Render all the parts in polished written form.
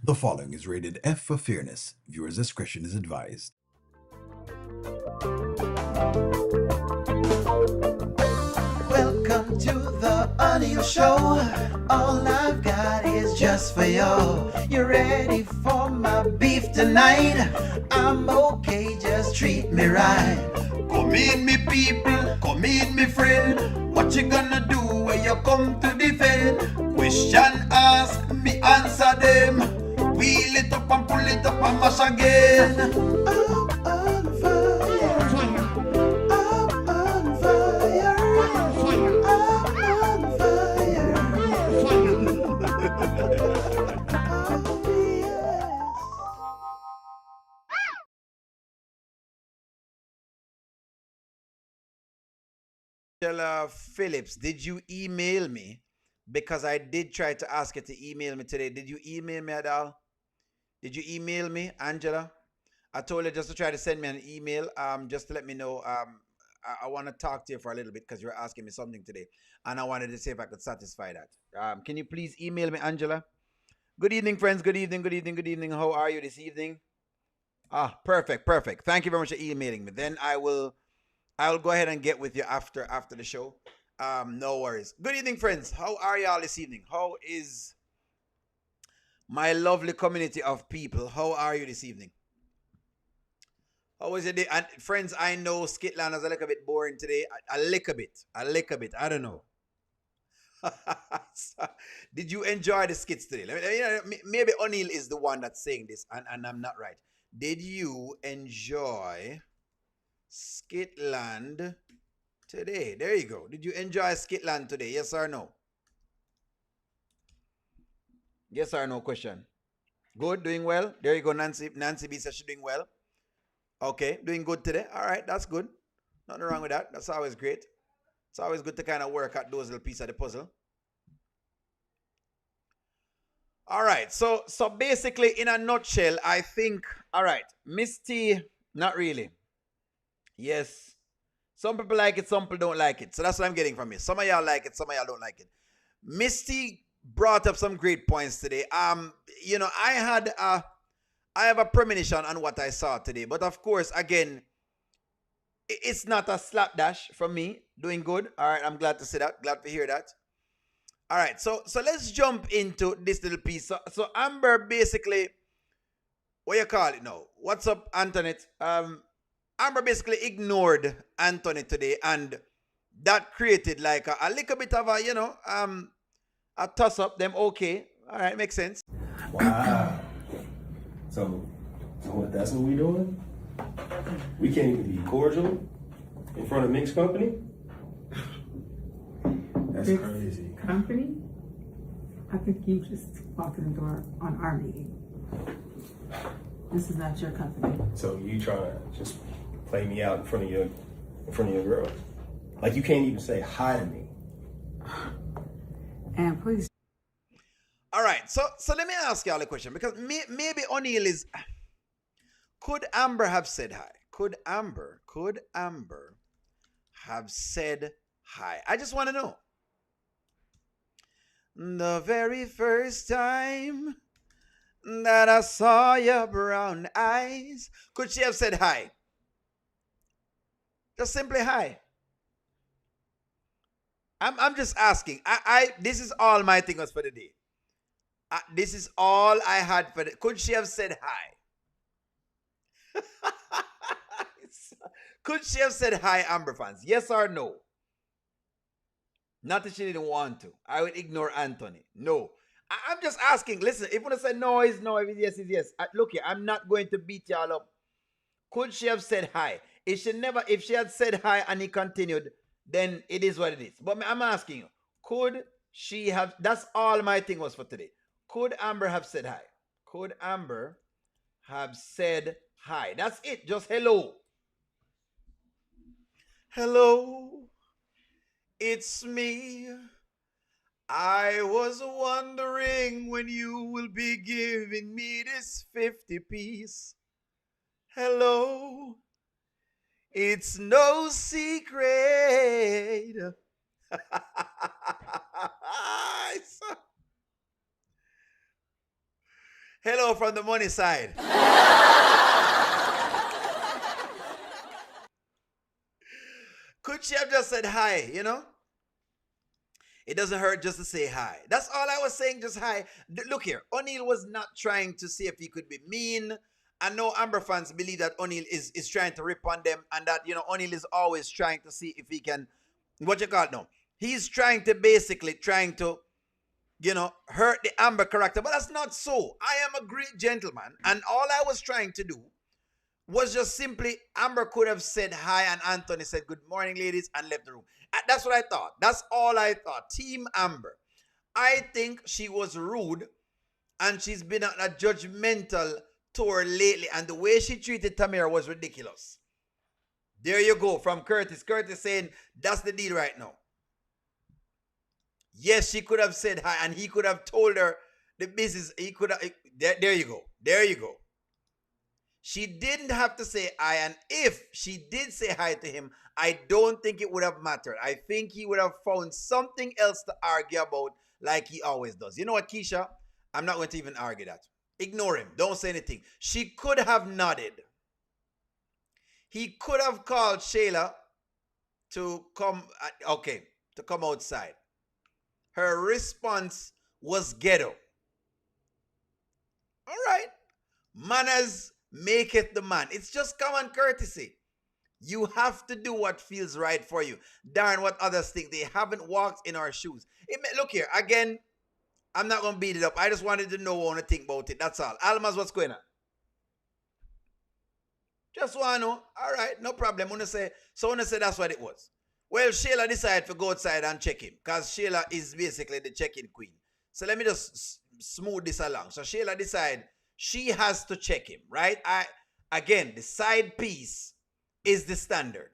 The following is rated F for fairness. Viewers' discretion is advised. Welcome to the Anil Show. All I've got is just for you. You ready for my beef tonight? I'm okay, just treat me right. Come in, me people, come in, me friend. What you gonna do when you come to defend? Question ask, me answer them. Wheel it up and pull it up and mash again. I'm on fire. I'm on fire. I'm on fire. Oh, yes. Shayla Phillips, did you email me? Because I did try to ask you to email me today. Did you email me at all? Did you email me, Angela? I told her just to try to send me an email, just to let me know. I want to talk to you for a little bit because you're asking me something today, and I wanted to see if I could satisfy that. Can you please email me, Angela? Good evening, friends. Good evening. Good evening. Good evening. How are you this evening? Ah, perfect, perfect. Thank you very much for emailing me. Then I will go ahead and get with you after the show. No worries. Good evening, friends. How are y'all this evening? How is my lovely community of people? How are you this evening? How was your day? And friends, I know Skitland is a little bit boring today. A little bit. A little bit. I don't know. So, did you enjoy the skits today? Maybe O'Neill is the one that's saying this, and I'm not right. Did you enjoy Skitland today? There you go. Did you enjoy Skitland today? Yes or no? Yes or no question. Good, doing well. There you go, Nancy. Nancy B says she's doing well. Okay, doing good today. All right, that's good. Nothing wrong with that. That's always great. It's always good to kind of work at those little pieces of the puzzle. All right, so basically, in a nutshell, I think. All right, Misty, not really. Yes, some people like it, some people don't like it. So that's what I'm getting from you. Some of y'all like it, some of y'all don't like it. Misty brought up some great points today. I have a premonition on what I saw today, but of course, again, it's not a slapdash from me. Doing good. All right, I'm glad to see that. Glad to hear that. All right, so let's jump into this little piece. So Amber basically, what you call it now? What's up, Antoinette? Amber basically ignored Anthony today, and that created like a little bit of a toss up. Them okay? All right, makes sense. Wow. So, that's what we doing? We can't even be cordial in front of mixed company? That's Mixed crazy. company? I think you just walked in the door on our meeting. This is not your company. So you trying to just play me out in front of your girls? Like you can't even say hi to me. And please. All right, so let me ask y'all a question because maybe O'Neill is. Could Amber have said hi? Could Amber have said hi? I just want to know. The very first time that I saw your brown eyes, could she have said hi? Just simply hi. I'm just asking. I this is all my thing was for the day. This is all I had for the. Could she have said hi? Could she have said hi, Amber fans? Yes or no? Not that she didn't want to. I would ignore Anthony. No. I'm just asking. Listen, if you want to say no, it's no. If it's yes, it's yes. Look here, I'm not going to beat y'all up. Could she have said hi? If she had said hi and he continued, then it is what it is. But I'm asking you, could she have? That's all my thing was for today. Could Amber have said hi? Could Amber have said hi? That's it. Just hello. Hello, it's me. I was wondering when you will be giving me this 50 piece. Hello, it's no secret. Hello from the money side. Could she have just said hi, you know? It doesn't hurt just to say hi. That's all I was saying, just hi. Look here, O'Neal was not trying to see if he could be mean. I know Amber fans believe that O'Neal is trying to rip on them and that, O'Neal is always trying to see if he can, what you call it now? He's trying to hurt the Amber character, but that's not so. I am a great gentleman, and all I was trying to do was just simply, Amber could have said hi, and Anthony said, good morning, ladies, and left the room. That's what I thought. That's all I thought. Team Amber. I think she was rude, and she's been on a judgmental tour lately, and the way she treated Tamara was ridiculous. There you go, from Curtis. Curtis saying, that's the deal right now. Yes, she could have said hi, and he could have told her the business. He could have, there you go. There you go. She didn't have to say hi, and if she did say hi to him, I don't think it would have mattered. I think he would have found something else to argue about like he always does. You know what, Keisha? I'm not going to even argue that. Ignore him. Don't say anything. She could have nodded. He could have called Shayla to come, to come outside. Her response was ghetto. All right. Manners maketh the man. It's just common courtesy. You have to do what feels right for you. Darn what others think. They haven't walked in our shoes. Look here, again, I'm not going to beat it up. I just wanted to know what I want to think about it. That's all. Almas, what's going on? Just want to know. All right, no problem. I say that's what it was. Well, Shayla decided to go outside and check him because Shayla is basically the check-in queen. So let me just smooth this along. So Shayla decided she has to check him, right? Again, the side piece is the standard.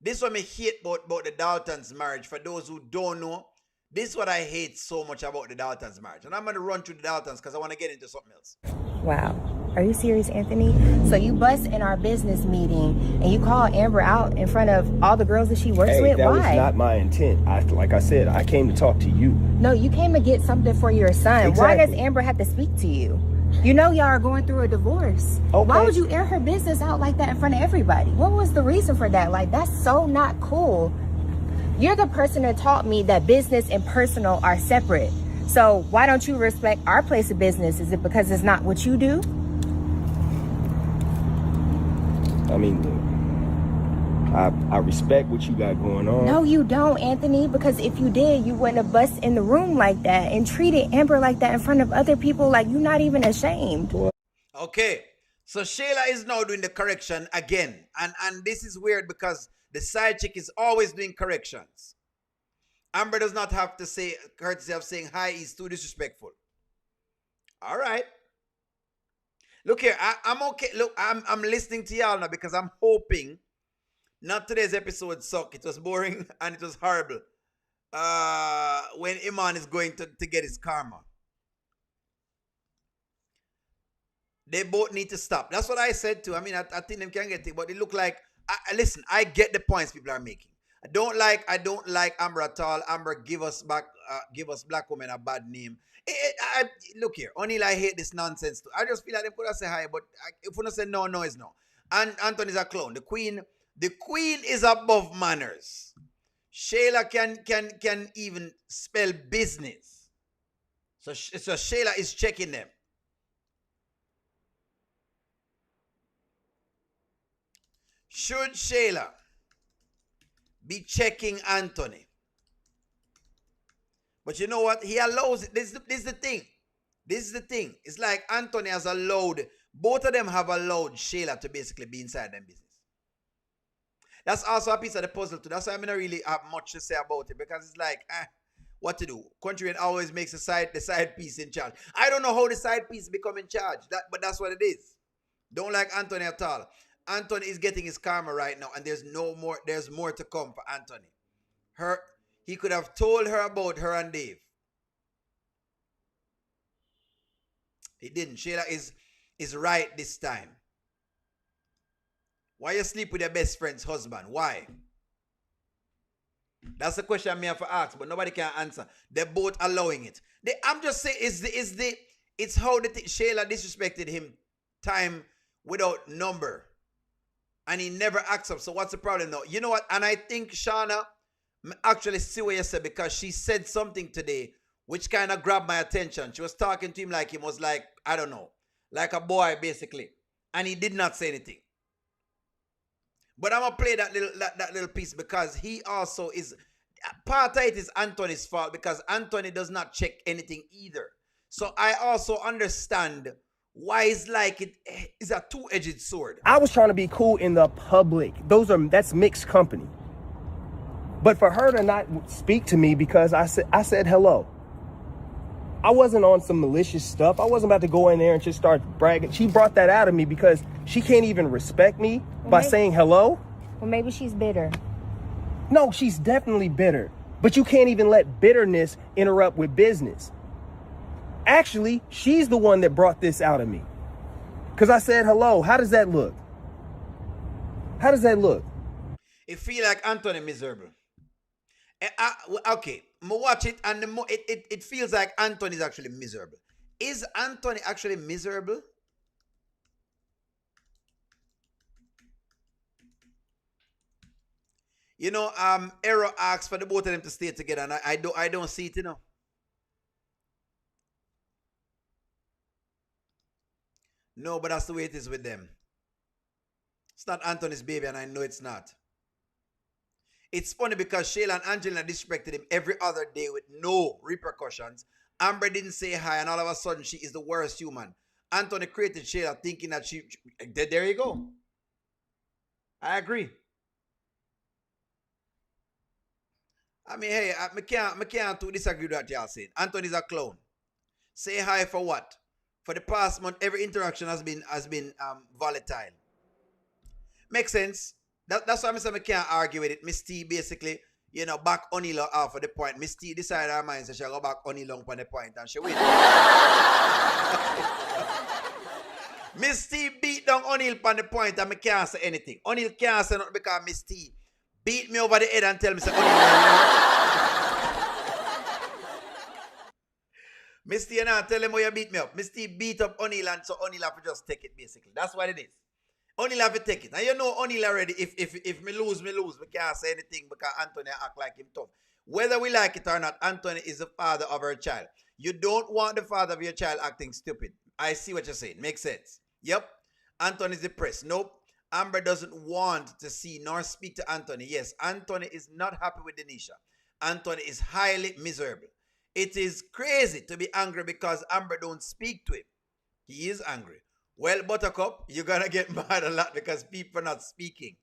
This is what I hate about the Daltons marriage. For those who don't know, this is what I hate so much about the Daltons marriage. And I'm going to run through the Daltons because I want to get into something else. Wow. Are you serious, Anthony? So you bust in our business meeting and you call Amber out in front of all the girls that she works with? That Why? was not my intent. Like I said, I came to talk to you. No, you came to get something for your son. Exactly. Why does Amber have to speak to you? You know y'all are going through a divorce. Okay. Why would you air her business out like that in front of everybody? What was the reason for that? Like, that's so not cool. You're the person that taught me that business and personal are separate. So why don't you respect our place of business? Is it because it's not what you do? I mean, look, I respect what you got going on. No, you don't, Anthony, because if you did, you wouldn't have bust in the room like that and treated Amber like that in front of other people like you're not even ashamed. Okay, so Shayla is now doing the correction again. And this is weird because the side chick is always doing corrections. Amber does not have to say, courtesy of saying hi, is too disrespectful. All right. Look here, I'm okay. Look, I'm listening to y'all now because I'm hoping not today's episode sucked. It was boring and it was horrible. When Iman is going to get his karma. They both need to stop. That's what I said too. I mean, I think them can get it, but it look like, listen, I get the points people are making. I don't like Amber at all. Amber, give us black women a bad name. Look here, O'Neal, I hate this nonsense too. I just feel like they could have said hi, but if we don't say no, no is no. And Anthony's a clown. The queen is above manners. Shayla can even spell business. So Shayla is checking them. Should Shayla be checking Anthony? But you know what? He allows it. This is the thing. This is the thing. It's like Anthony has allowed, both of them have allowed Shayla to basically be inside their business. That's also a piece of the puzzle too. That's why I don't really have much to say about it, because it's like, what to do? Kountry Wayne always makes the side piece in charge. I don't know how the side piece become in charge, but that's what it is. Don't like Anthony at all. Anthony is getting his karma right now, and there's more to come for Anthony. He could have told her about her and Dave. He didn't. Shayla is right this time. Why you sleep with your best friend's husband? Why? That's the question I may have to ask, but nobody can answer. They're both allowing it. I'm just saying, is It's how Shayla disrespected him time without number. And he never acts up. So what's the problem now? You know what? And I think Shauna actually see what you said, because she said something today which kind of grabbed my attention. She was talking to him like he was like, I don't know, like a boy basically. And he did not say anything. But I'm gonna play that little piece, because he also is part of it is Anthony's fault, because Anthony does not check anything either. So I also understand why it's like it is a two-edged sword. I was trying to be cool in the public. That's mixed company. But for her to not speak to me because I said hello. I wasn't on some malicious stuff. I wasn't about to go in there and just start bragging. She brought that out of me because she can't even respect me by saying hello. Well, maybe she's bitter. No, she's definitely bitter. But you can't even let bitterness interrupt with business. Actually, she's the one that brought this out of me. Because I said hello. How does that look? How does that look? It feel like Anthony miserable. Okay, I watch it, and it feels like Anthony is actually miserable. Is Anthony actually miserable? You know, Arrow asks for the both of them to stay together, and I don't see it, you know. No, but that's the way it is with them. It's not Anthony's baby, and I know it's not. It's funny because Shayla and Angelina disrespected him every other day with no repercussions. Amber didn't say hi, and all of a sudden she is the worst human. Anthony created Shayla thinking that there you go. I agree. I mean, hey, I can't disagree with what y'all saying. Anthony's a clown. Say hi for what? For the past month, every interaction has been volatile. Makes sense. That's why I can't argue with it. Miss T basically, you know, back Onila off for the point. Miss T decided her mind, so she'll go back Onila on the point, and she win. Miss T beat down O'Neal on the point, and I can't say anything. O'Neal can't say nothing because Miss T beat me over the head and tell me, say, Miss T, and I tell him how you beat me up. Miss T beat up O'Neal, and so O'Neal have to just take it, basically. That's what it is. O'Neal have to take it. And you know O'Neal already, if me lose, me lose. We can't say anything because Anthony act like him tough. Whether we like it or not, Anthony is the father of our child. You don't want the father of your child acting stupid. I see what you're saying. Makes sense. Yep. Anthony is depressed. Nope. Amber doesn't want to see nor speak to Anthony. Yes, Anthony is not happy with Denisha. Anthony is highly miserable. It is crazy to be angry because Amber don't speak to him. He is angry. Well, Buttercup, you're going to get mad a lot because people are not speaking.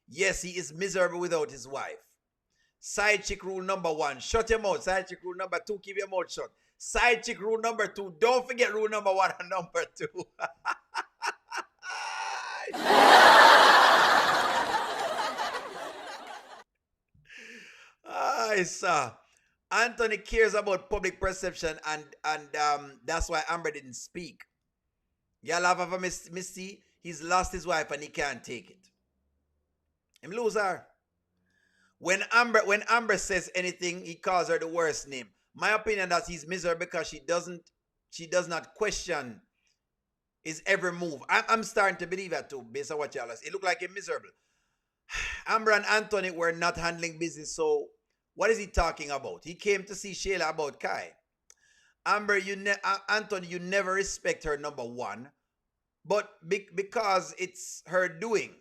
Yes, he is miserable without his wife. Side chick rule number 1, shut your mouth. Side chick rule number 2, keep your mouth shut. Side chick rule number 2, don't forget rule number 1 and number 2. I saw. Anthony cares about public perception, and that's why Amber didn't speak. Y'all have a Misty. He's lost his wife and he can't take it. Him lose her. When Amber says anything, he calls her the worst name. My opinion that he's miserable because she does not question his every move. I'm starting to believe that too, based on what y'all say. It looked like he's miserable. Amber and Anthony were not handling business, so what is he talking about? He came to see Shayla about Kai. Amber, Anthony, you never respect her, number 1. But because it's her doing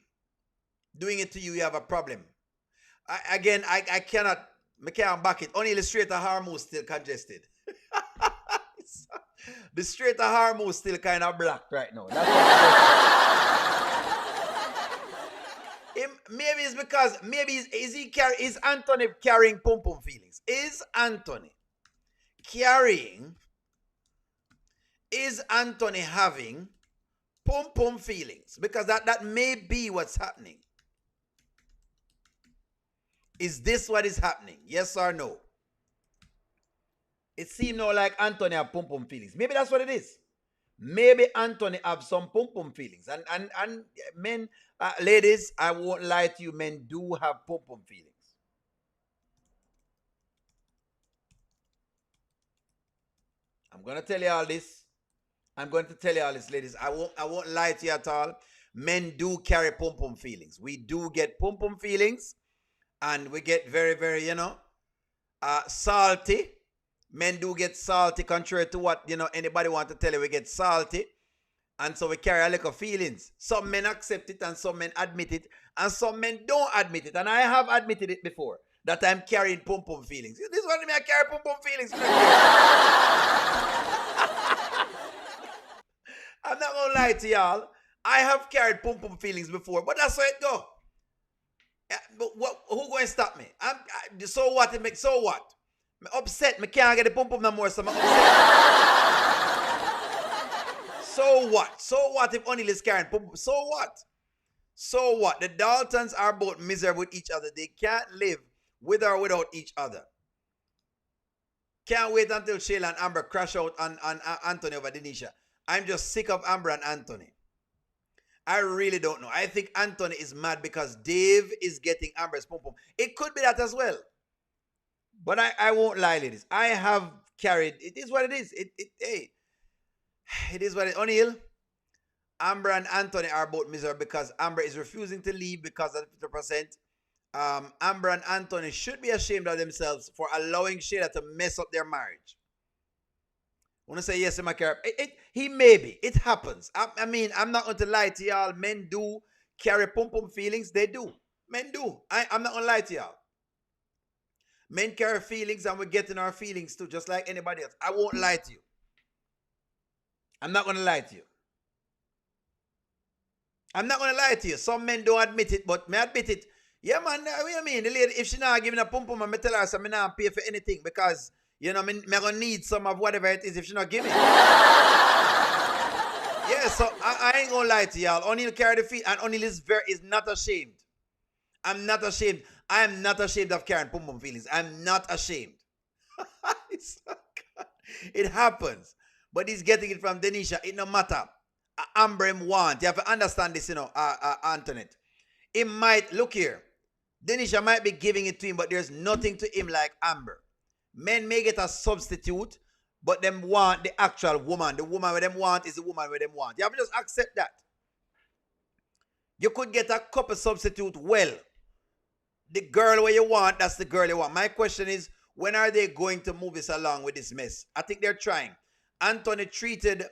it to you, you have a problem. I can't back it. Only the straight of Harmo still congested. The straight of Harmo still kind of blocked right now. Maybe it's because, is Anthony carrying pum-pum feelings? Is Anthony having pum-pum feelings? Because that may be what's happening. Is this what is happening? Yes or no? It seems now like Anthony have pum-pum feelings. Maybe that's what it is. Maybe Anthony have some pum-pum feelings. And men, ladies, I won't lie to you, men do have pum-pum feelings. I'm going to tell you all this. I'm going to tell you all this, ladies. I won't lie to you at all. Men do carry pum-pum feelings. We do get pum-pum feelings, and we get very, very, salty. Men do get salty, contrary to what, anybody want to tell you. We get salty. And so we carry a little feelings. Some men accept it and some men admit it. And some men don't admit it. And I have admitted it before, that I'm carrying pum-pum feelings. This is what I mean, I carry pum-pum feelings. I'm not going to lie to y'all. I have carried pum-pum feelings before, but that's how it go. But who going to stop me? So what? So what? I'm upset. I can't get the pum-pum no more, so I'm upset. So what? So what if O'Neal is carrying pum-pum? So what? So what? The Daltons are both miserable with each other. They can't live with or without each other. Can't wait until Shayla and Amber crash out on Anthony over Denisha. I'm just sick of Amber and Anthony. I really don't know. I think Anthony is mad because Dave is getting Amber's pum-pum. It could be that as well. But I won't lie, ladies. I have carried, it is what it is. Hey, it is what it is. O'Neal, Amber and Anthony are both miserable because Amber is refusing to leave because of 50%. Amber and Anthony should be ashamed of themselves for allowing Shayla to mess up their marriage. I want to say yes in my car. He may be. It happens. I mean, I'm not going to lie to y'all. Men do carry pum-pum feelings. They do. Men do. I'm not going to lie to y'all. Men carry feelings and we're getting our feelings too, just like anybody else. I won't lie to you. I'm not going to lie to you. I'm not going to lie to you. Some men don't admit it, but me admit it. Yeah, man, what do you mean? The lady, if she not giving a pum-pum, I tell her, so I not pay for anything because, I'm going to need some of whatever it is if she not giving. Yeah, so I ain't going to lie to y'all. O'Neal carry the feet, and O'Neal is not ashamed. I'm not ashamed. I am not ashamed of carrying pum-pum feelings. I'm not ashamed. It happens. But he's getting it from Denisha. It no matter. Amber him want. You have to understand this, Antoinette. It might, look here. Denisha might be giving it to him, but there's nothing to him like Amber. Men may get a substitute, but them want the actual woman. The woman where them want is the woman where them want. You have to just accept that. You could get a couple substitute well. The girl where you want, that's the girl you want. My question is, when are they going to move this along with this mess? I think they're trying. Anthony treated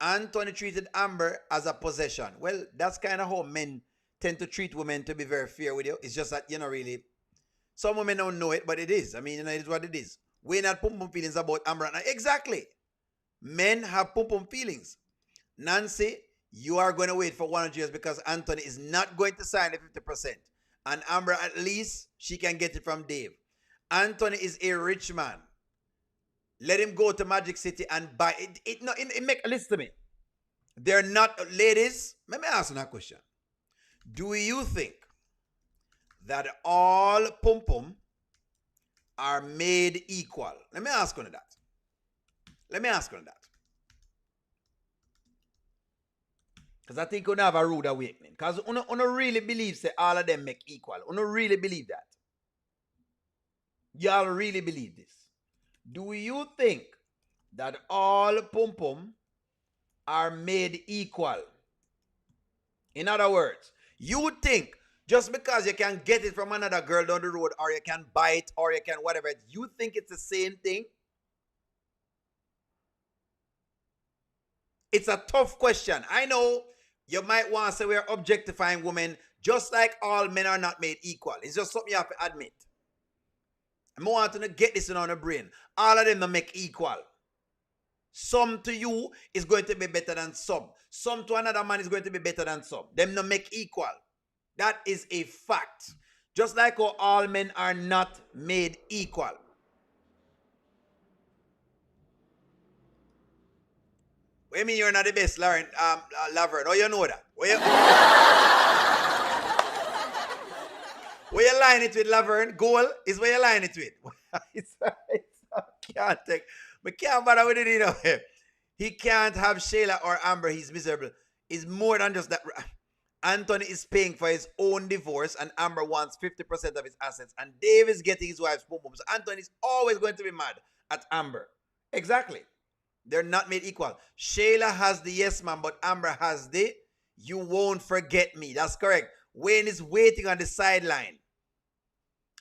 Amber as a possession. Well, that's kind of how men tend to treat women, to be very fair with you. It's just that, really, some women don't know it, but it is. I mean, it is what it is. We're not pum-pum feelings about Amber. Exactly. Men have pum-pum feelings. Nancy, you are going to wait for 100 years because Anthony is not going to sign the 50%. And Amber, at least, she can get it from Dave. Anthony is a rich man. Let him go to Magic City and buy it. Listen to me. They're not, ladies, let me ask you that question. Do you think that all pum-pum are made equal? Let me ask you that. Because I think you're going to have a rude awakening. Because you don't really believe that all of them make equal. You don't really believe that. Y'all really believe this. Do you think that all pum-pum are made equal? In other words, you think just because you can get it from another girl down the road, or you can buy it, or you can whatever, you think it's the same thing? It's a tough question. I know you might want to say we're objectifying women, just like all men are not made equal. It's just something you have to admit. I want to get this in on the brain. All of them don't make equal. Some to you is going to be better than some. Some to another man is going to be better than some. Them don't make equal. That is a fact. Just like how all men are not made equal. What do you mean you're not the best, Laverne? Oh, you know that? Where you line it with, Laverne? Goal is where you line it with. I can't bother with it, He can't have Shayla or Amber. He's miserable. It's more than just that. Anthony is paying for his own divorce, and Amber wants 50% of his assets. And Dave is getting his wife's pum-pum. So Anthony is always going to be mad at Amber. Exactly. They're not made equal. Shayla has the yes man, but Amber has the you won't forget me. That's correct. Wayne is waiting on the sideline.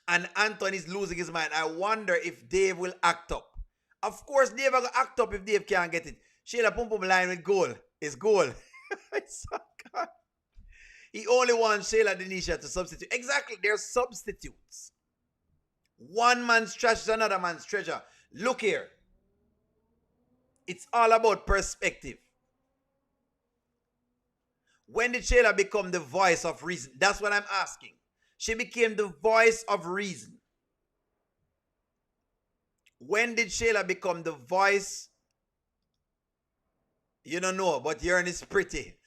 And Anthony is losing his mind. I wonder if Dave will act up. Of course, Dave will act up if Dave can't get it. Shayla pum pum line with goal. It's goal. It's so God. He only wants Shayla Denisha to substitute. Exactly. They're substitutes. One man's trash is another man's treasure. Look here. It's all about perspective. When did Shayla become the voice of reason? That's what I'm asking. She became the voice of reason. When did Shayla become the voice? You don't know, but Yearn is pretty.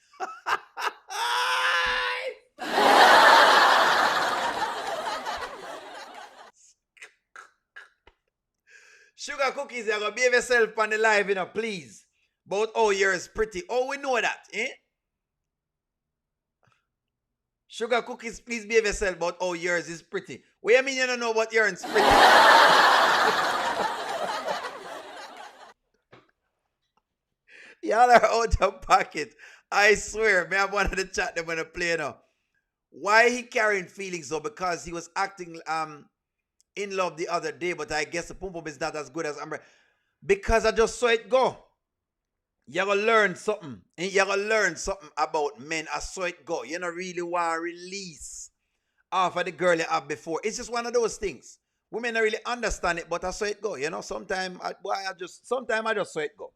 Sugar cookies, you're going to behave yourself on the live, please. But oh, yours pretty. Oh, we know that, eh? Sugar cookies, please behave yourself, but oh, yours is pretty. What do you mean you don't know what yours is pretty? Y'all are out of pocket. I swear, me have one of the chat them when I play now. Why he carrying feelings though? Because he was acting in love the other day, but I guess the pum pum is not as good as Amber. Because I just saw it go. You're going to learn something. And you're going to learn something about men. I saw it go. You don't really want to release off of the girl you have before. It's just one of those things. Women don't really understand it, but I saw it go. Sometimes I just saw it go.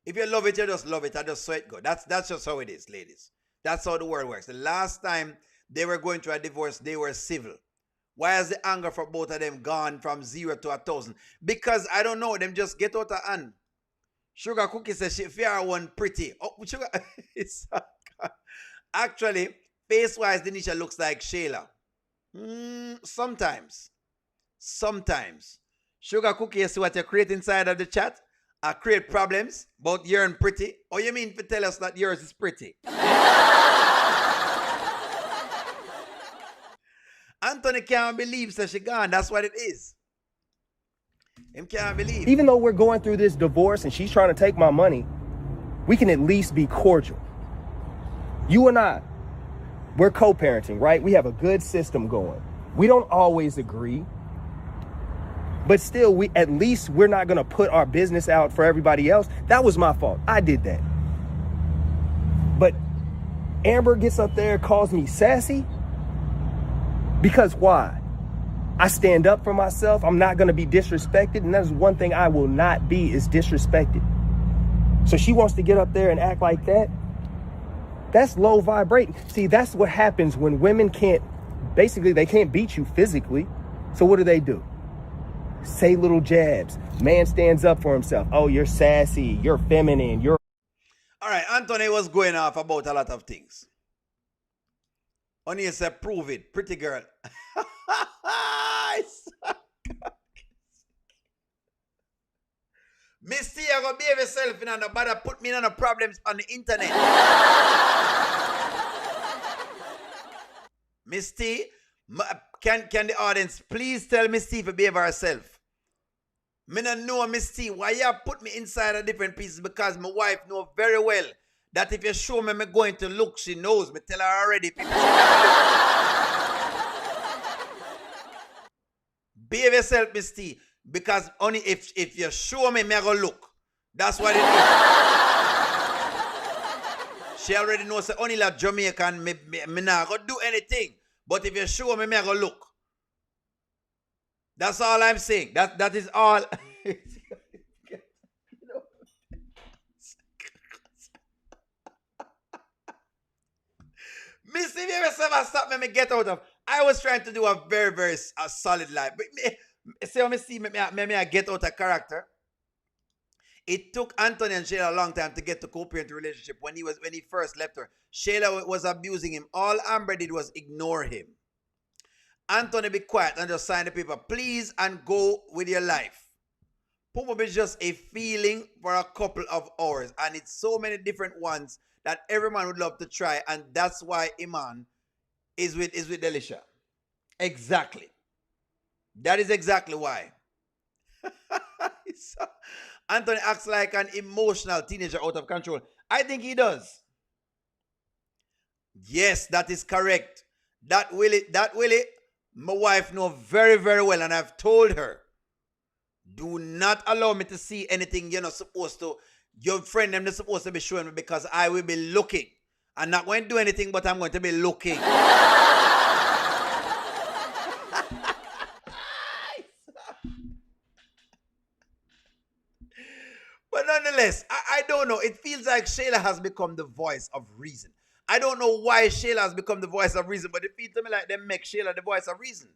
If you love it, you just love it. I just saw it go. That's just how it is, ladies. That's how the world works. The last time they were going through a divorce, they were civil. Why has the anger for both of them gone from 0 to 1,000? Because I don't know. Them just get out of hand. Sugar Cookie says she fear one pretty. Oh, Sugar. Actually, face-wise, Denisha looks like Shayla. Sometimes. Sugar Cookie, you see what you create inside of the chat? I create problems, but you're pretty. Or you mean to tell us that yours is pretty? Anthony can't believe that she gone. That's what it is. Him can't believe. Even though we're going through this divorce and she's trying to take my money, we can at least be cordial. You and I, we're co-parenting, right? We have a good system going. We don't always agree, but still, we're not going to put our business out for everybody else. That was my fault. I did that. But Amber gets up there, calls me sassy. Because why? I stand up for myself. I'm not going to be disrespected. And that's one thing I will not be is disrespected. So she wants to get up there and act like that. That's low vibrating. See, that's what happens when women they can't beat you physically. So what do? Say little jabs. Man stands up for himself. Oh, you're sassy. You're feminine. All right, Anthony was going off about a lot of things. Only said, prove it. Pretty girl. Misty, you're going to behave yourself and not bother put me in the problems on the internet. Misty, can the audience please tell Misty to behave herself? Me not know Misty. Why you put me inside a different pieces? Because my wife know very well that if you show me going to look, she knows. Me tell her already. Behave yourself, Misty. Because only if you show me, I go look. That's what it is. She already knows that only like Jamaican, me not go do anything. But if you show me, I go look. That's all I'm saying. That is all. Missy, if you ever stop me get out of. I was trying to do a very, very solid life. But see how me see me I get out of character. It took Anthony and Shayla a long time to get to co-parent relationship when he first left her. Shayla was abusing him. All Amber did was ignore him. Anthony, be quiet and just sign the paper, please, and go with your life. Pum is just a feeling for a couple of hours, and it's so many different ones that every man would love to try, and that's why Iman is with Delisha. Exactly. That is exactly why. Anthony acts like an emotional teenager out of control. I think he does. Yes, that is correct. That Willie, my wife know very, very well, and I've told her, do not allow me to see anything you're not supposed to. Your friend them not supposed to be showing me because I will be looking. I'm not going to do anything, but I'm going to be looking. But nonetheless, I don't know. It feels like Shayla has become the voice of reason. I don't know why Shayla has become the voice of reason, but it feels to me like they make Shayla the voice of reason.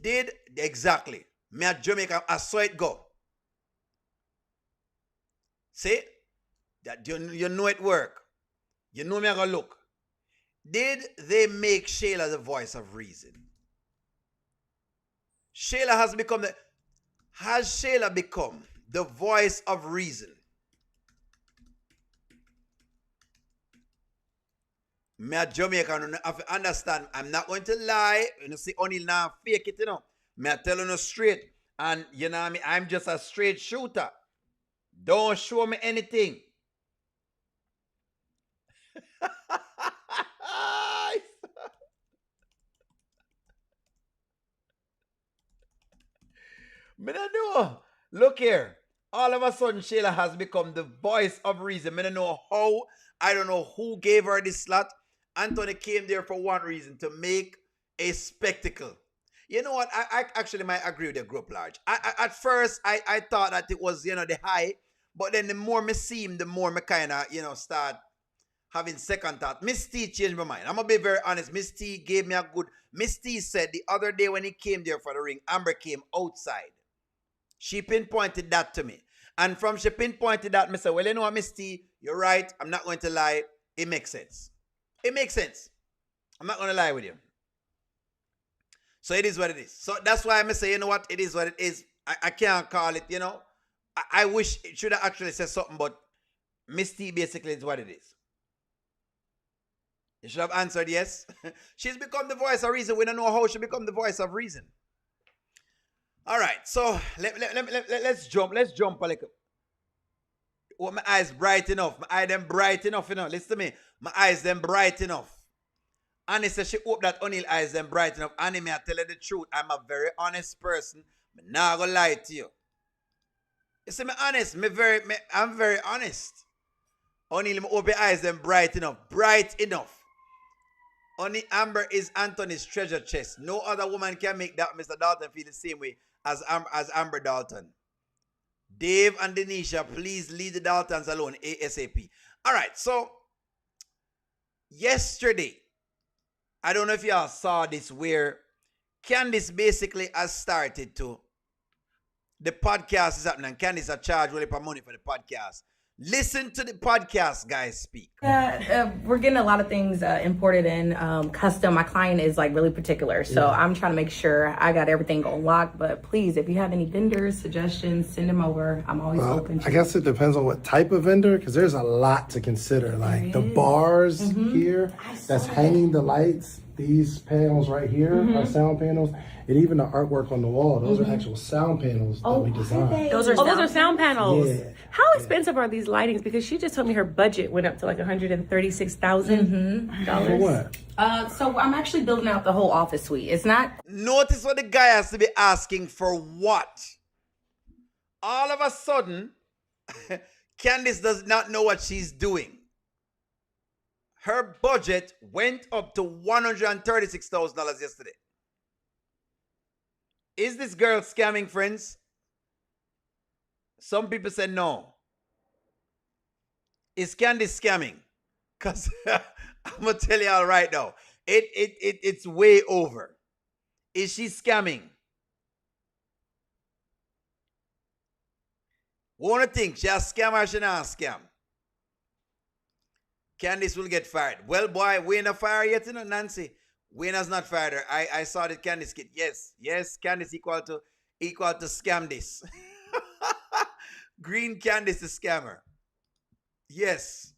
Did exactly. Me at Jamaica, I saw it go. See? That you know it work. You know me, I go look. Did they make Shayla the voice of reason? Has Shayla become the voice of reason? Me at Jamaica, I understand. I'm not going to lie. You know, see, only now fake it, you know. Me I tell you straight. And you know what I mean? I'm just a straight shooter. Don't show me anything. Me don't know. Look here. All of a sudden, Shayla has become the voice of reason. Me don't know how. I don't know who gave her this slot. Anthony came there for one reason, to make a spectacle. You know what? I actually might agree with the group large. At first, I thought that it was, you know, the high. But then the more me see him, the more me kind of, you know, start having second thought. Miss T changed my mind. I'm going to be very honest. Miss T gave me a good... Miss T said the other day when he came there for the ring, Amber came outside. She pinpointed that to me. And from she pinpointed that, I said, well, you know what, Miss T, you're right. I'm not going to lie. It makes sense. It makes sense. I'm not going to lie with you. So it is what it is. So that's why I say, you know what, it is what it is. I can't call it, you know. I wish it should have actually said something, but Miss T basically is what it is. You should have answered yes. She's become the voice of reason. We don't know how she become the voice of reason. All right, so let's jump. Let's jump a little. Oh, my eyes bright enough. My eye them bright enough, you know. Listen to me. My eyes them bright enough. Annie said she hope that O'Neal eyes them bright enough. Annie, may I tell you the truth? I'm a very honest person. I'm not gonna lie to you. You see, me honest. I'm very honest. O'Neal, me hope your eyes them bright enough. Bright enough. Only Amber is Anthony's treasure chest. No other woman can make that Mr. Dalton feel the same way as Amber Dalton. Dave and Denisha, please leave the Daltons alone ASAP. All right, so yesterday, I don't know if y'all saw this, where Candice basically has started to, the podcast is happening, and Candice has charged really for money for the podcast. Listen to the podcast guys speak. Yeah, we're getting a lot of things imported in, custom. My client is like really particular, so I'm trying to make sure I got everything on lock. But please, if you have any vendors, suggestions, send them over. I'm always open to I guess it depends on what type of vendor, because there's a lot to consider. Like the bars here that's hanging the lights, these panels right here are sound panels. And even the artwork on the wall, those are actual sound panels that we designed. Those are sound panels. Yeah. How expensive are these lightings? Because she just told me her budget went up to like $136,000. For what? So I'm actually building out the whole office suite. It's not. Notice what the guy has to be asking for what? All of a sudden, Candice does not know what she's doing. Her budget went up to $136,000 yesterday. Is this girl scamming, friends? Some people said no. Is Candice scamming? Because I'm going to tell you all right now. It's way over. Is she scamming? Wanna think she a scam or she not a scam? Candice will get fired. Well, boy, we ain't a fire yet, you know, Nancy. Wayne has not fired her. I saw the Candice kid. Yes, Candice equal to scam this. Green Candice is scammer. Yes.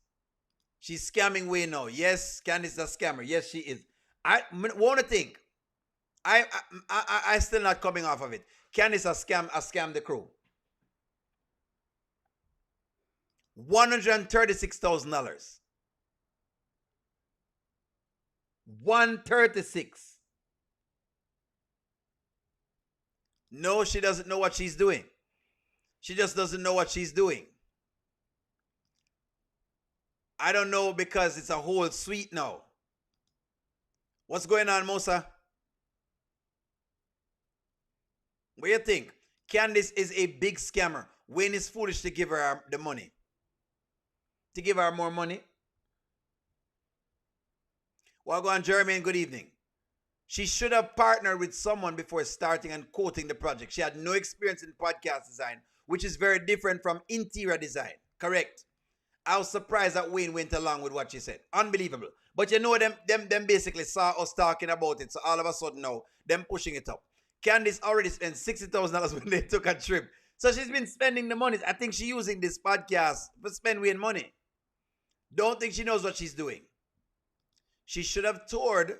She's scamming Wayne now. Yes, Candice is a scammer. Yes, she is. I want to think. I still not coming off of it. Candice has scammed the crew. $136,000. 136. No, she doesn't know what she's doing. She just doesn't know what she's doing. I don't know because it's a whole suite now. What's going on, Mosa? What do you think? Candice is a big scammer. Wayne is foolish to give her the money. To give her more money. Well, go on, Jeremy, and good evening. She should have partnered with someone before starting and quoting the project. She had no experience in podcast design, which is very different from interior design. Correct. I was surprised that Wayne went along with what she said. Unbelievable. But you know, them basically saw us talking about it, so all of a sudden now, them pushing it up. Candice already spent $60,000 when they took a trip. So she's been spending the money. I think she's using this podcast for spend Wayne money. Don't think she knows what she's doing. She should have toured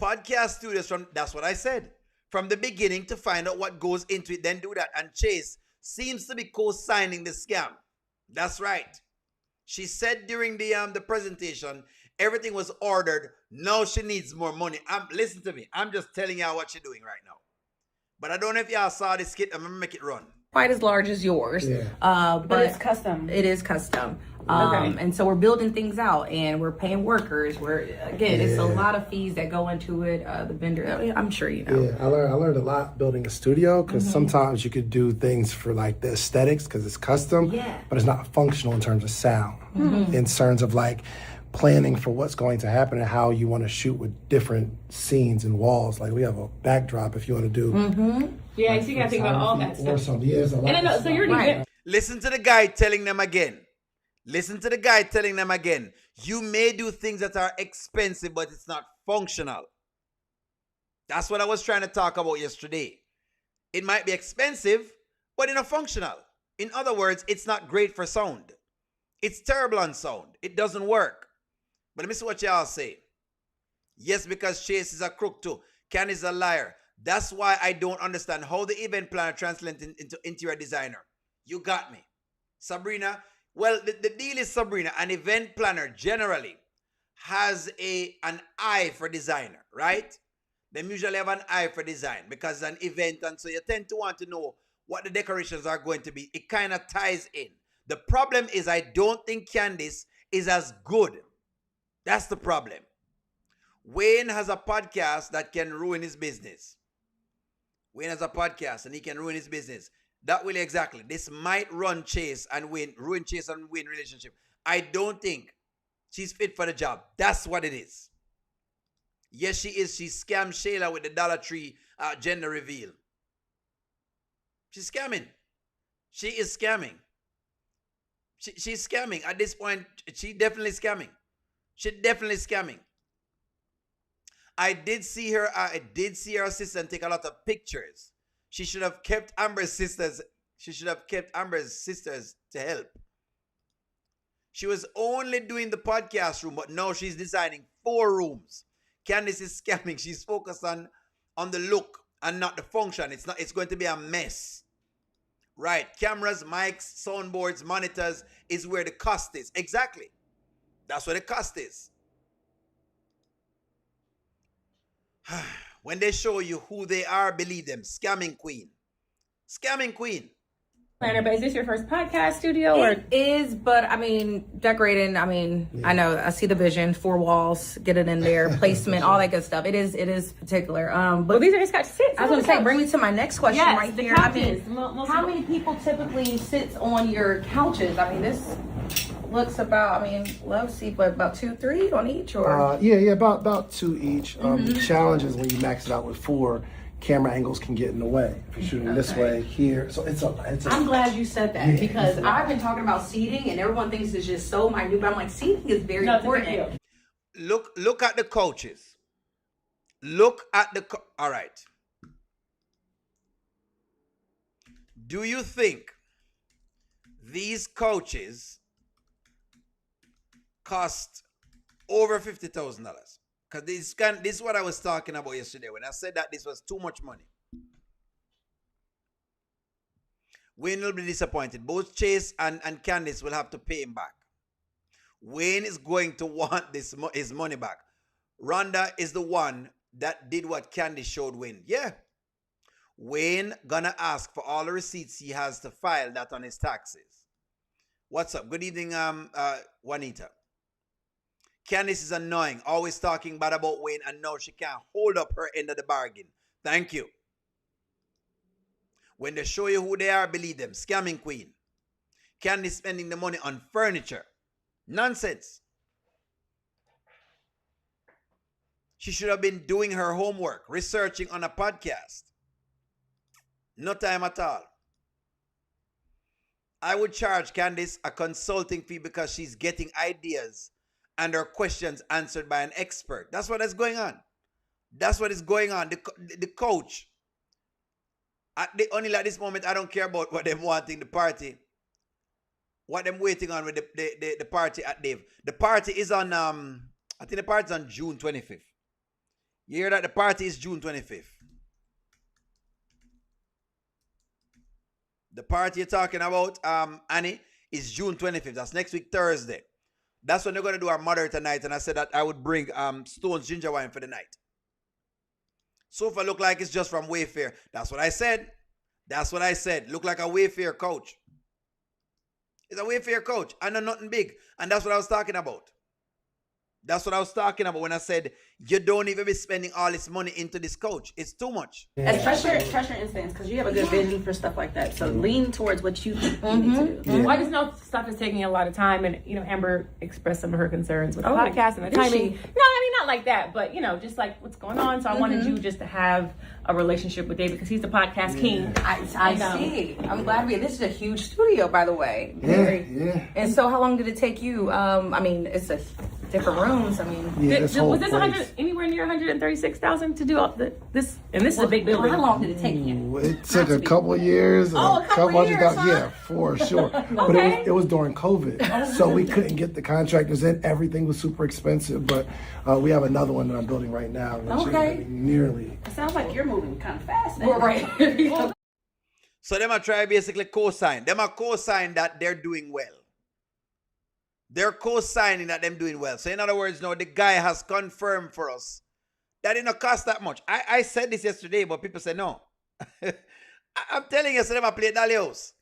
podcast studios that's what I said, from the beginning to find out what goes into it, then do that. And Chase seems to be co-signing the scam. That's right. She said during the presentation, everything was ordered. Now she needs more money. Listen to me. I'm just telling y'all what she's doing right now. But I don't know if y'all saw this kit. I'm going to make it run. Quite as large as yours. Yeah. But it's custom. It is custom. Okay. And so we're building things out and we're paying workers. It's a lot of fees that go into it. The vendor, I'm sure you know. Yeah, I learned a lot building a studio because sometimes you could do things for like the aesthetics because it's custom, but it's not functional in terms of sound, in terms of like planning for what's going to happen and how you want to shoot with different scenes and walls. Like we have a backdrop if you want to do. Yeah, so you gotta think about all that Or stuff. something. Yeah, there's a lot And I know, of so you're stuff. right. Listen to the guy telling them again. Listen to the guy telling them again. You may do things that are expensive, but it's not functional. That's what I was trying to talk about yesterday. It might be expensive, but it's not functional. In other words, it's not great for sound. It's terrible on sound. It doesn't work. But let me see what y'all say. Yes, because Chase is a crook too. Ken is a liar. That's why I don't understand how the event planner translates into interior designer. You got me. Sabrina, well, the deal is, Sabrina, an event planner generally has an eye for designer, right? They usually have an eye for design because it's an event, and so you tend to want to know what the decorations are going to be. It kind of ties in. The problem is I don't think Candice is as good. That's the problem. Wayne has a podcast that can ruin his business. Wayne has a podcast and he can ruin his business. That will exactly. This might ruin Chase and Wayne relationship. I don't think she's fit for the job. That's what it is. Yes, she is. She scammed Shayla with the Dollar Tree gender reveal. She's scamming. She is scamming. She's scamming. At this point, she definitely scamming. She's definitely scamming. I did see her assistant take a lot of pictures. She should have kept Amber's sisters. She should have kept Amber's sisters to help. She was only doing the podcast room, but now she's designing 4 rooms. Candice is scamming. She's focused on the look and not the function. It's going to be a mess. Right. Cameras, mics, soundboards, monitors is where the cost is. Exactly. That's where the cost is. When they show you who they are, believe them. Scamming queen. Scamming queen. Planner, but is this your first podcast studio? Or It is, but I mean, decorating, I know, I see the vision, 4 walls, get it in there, placement, all that good stuff. It is particular. well, But these are just got sit. I was going to say, bring me to my next question Yes, right the here. couches. How many people typically sit on your couches? I mean, this looks about, love seat, but about 2, 3 on each, or? About 2 each. The challenge is when you max it out with 4, camera angles can get in the way. If you're shooting this way, here, so it's a. I'm glad you said that because it's a lot. I've been talking about seating and everyone thinks it's just so minute, but I'm like, seating is very No, it's a big important. deal. Look at the couches. All right. Do you think these couches cost over $50,000? Because this is what I was talking about yesterday when I said that this was too much money. Wayne will be disappointed. Both Chase and Candice will have to pay him back. Wayne is going to want his money back. Rhonda is the one that did what Candice showed Wayne. Yeah. Wayne gonna ask for all the receipts he has to file that on his taxes. What's up? Good evening, Juanita. Candice is annoying, always talking bad about Wayne, and now she can't hold up her end of the bargain. Thank you. When they show you who they are, believe them. Scamming queen. Candice spending the money on furniture. Nonsense. She should have been doing her homework, researching on a podcast. No time at all. I would charge Candice a consulting fee because she's getting ideas and her questions answered by an expert. That's what is going on. That's what is going on. The coach. Only at this moment, I don't care about what them wanting the party. What them waiting on with the party at Dave. The party is on, I think the party is on June 25th. You hear that? The party is June 25th. The party you're talking about, Annie, is June 25th. That's next week, Thursday. That's when they're going to do our moderator night. And I said that I would bring Stone's ginger wine for the night. Sofa look like it's just from Wayfair. That's what I said. That's what I said. Look like a Wayfair coach. It's a Wayfair coach. I know nothing big. And that's what I was talking about. That's what I was talking about when I said you don't even be spending all this money into this coach. It's too much. As trust your instincts, because you have a good vision for stuff like that. So lean towards what you think you need to do. Well, I just know stuff is taking a lot of time, and Amber expressed some of her concerns with the podcast and the timing. No, I mean not like that, but just like what's going on. So I wanted you just to have a relationship with David because he's the podcast king. I see. I'm glad to be. This is a huge studio, by the way. Yeah. And so, how long did it take you? I mean, it's a different rooms. I mean, this was this anywhere near 136,000 to do all this? And this is a big building. How long did it take you? It took a couple of years. A couple years, $200,000. huh? Yeah, for sure. But it was during COVID, so we couldn't get the contractors in. Everything was super expensive. But we have another one that I'm building right now. Which is nearly. It sounds like you're moving kind of fast. Then. Well, right. So them are try basically co-sign. Them are co-sign that they're doing well. They're co-signing that them doing well. So in other words, no, the guy has confirmed for us that it not cost that much. I said this yesterday, but people say no. I'm telling you, so them are playing Dalios.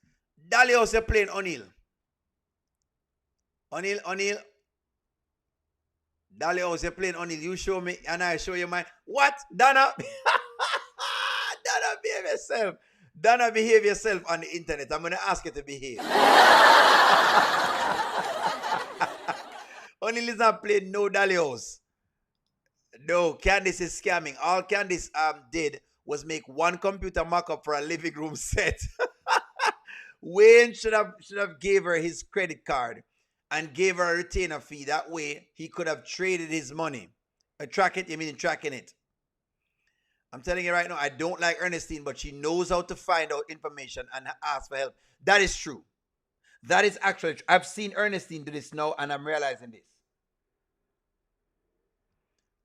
Dalios, you're playing O'Neal. O'Neal. Dalios, you're playing O'Neal. You show me and I show you mine. What? Donna? Donna, behave yourself. Donna, behave yourself on the internet. I'm going to ask you to behave. O'Neal is not playing no Dalios. No, Candice is scamming. All Candice did was make one computer mock-up for a living room set. Wayne should have gave her his credit card and gave her a retainer fee. That way, he could have traded his money. Track it, you mean tracking it. I'm telling you right now, I don't like Ernestine, but she knows how to find out information and ask for help. That is true. That is actually true. I've seen Ernestine do this now, and I'm realizing this.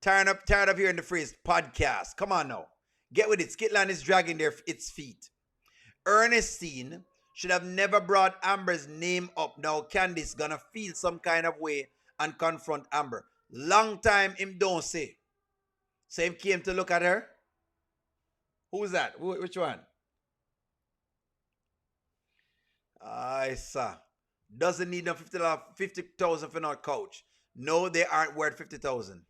Tired of hearing the phrase podcast. Come on now. Get with it. Skitland is dragging its feet. Ernestine should have never brought Amber's name up. Now Candice gonna feel some kind of way and confront Amber. Long time him don't say. So him came to look at her. Who's that? Which one? I saw. Doesn't need no 50,000 for no couch. No, they aren't worth 50,000.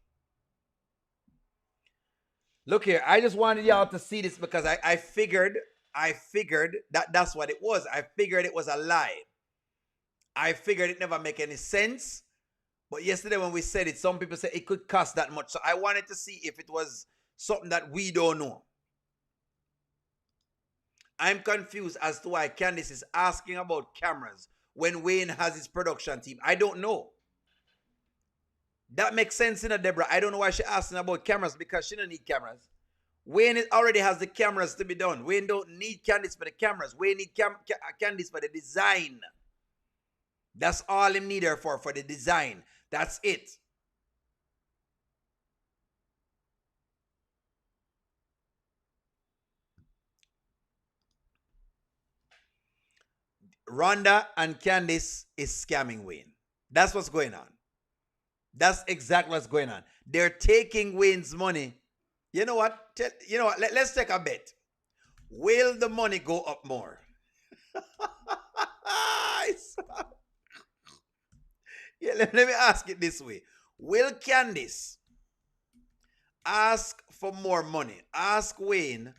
Look here, I just wanted y'all to see this because I figured that that's what it was. I figured it was a lie. I figured it never make any sense. But yesterday when we said it, some people said it could cost that much. So I wanted to see if it was something that we don't know. I'm confused as to why Candice is asking about cameras when Wayne has his production team. I don't know. That makes sense, Deborah. I don't know why she's asking about cameras because she don't need cameras. Wayne already has the cameras to be done. Wayne don't need Candice for the cameras. Wayne need Candice for the design. That's all him need her for the design. That's it. Rhonda and Candice is scamming Wayne. That's what's going on. That's exactly what's going on. They're taking Wayne's money. You know what? Let's take a bet. Will the money go up more? Yeah, let me ask it this way. Will Candice ask for more money? Ask Wayne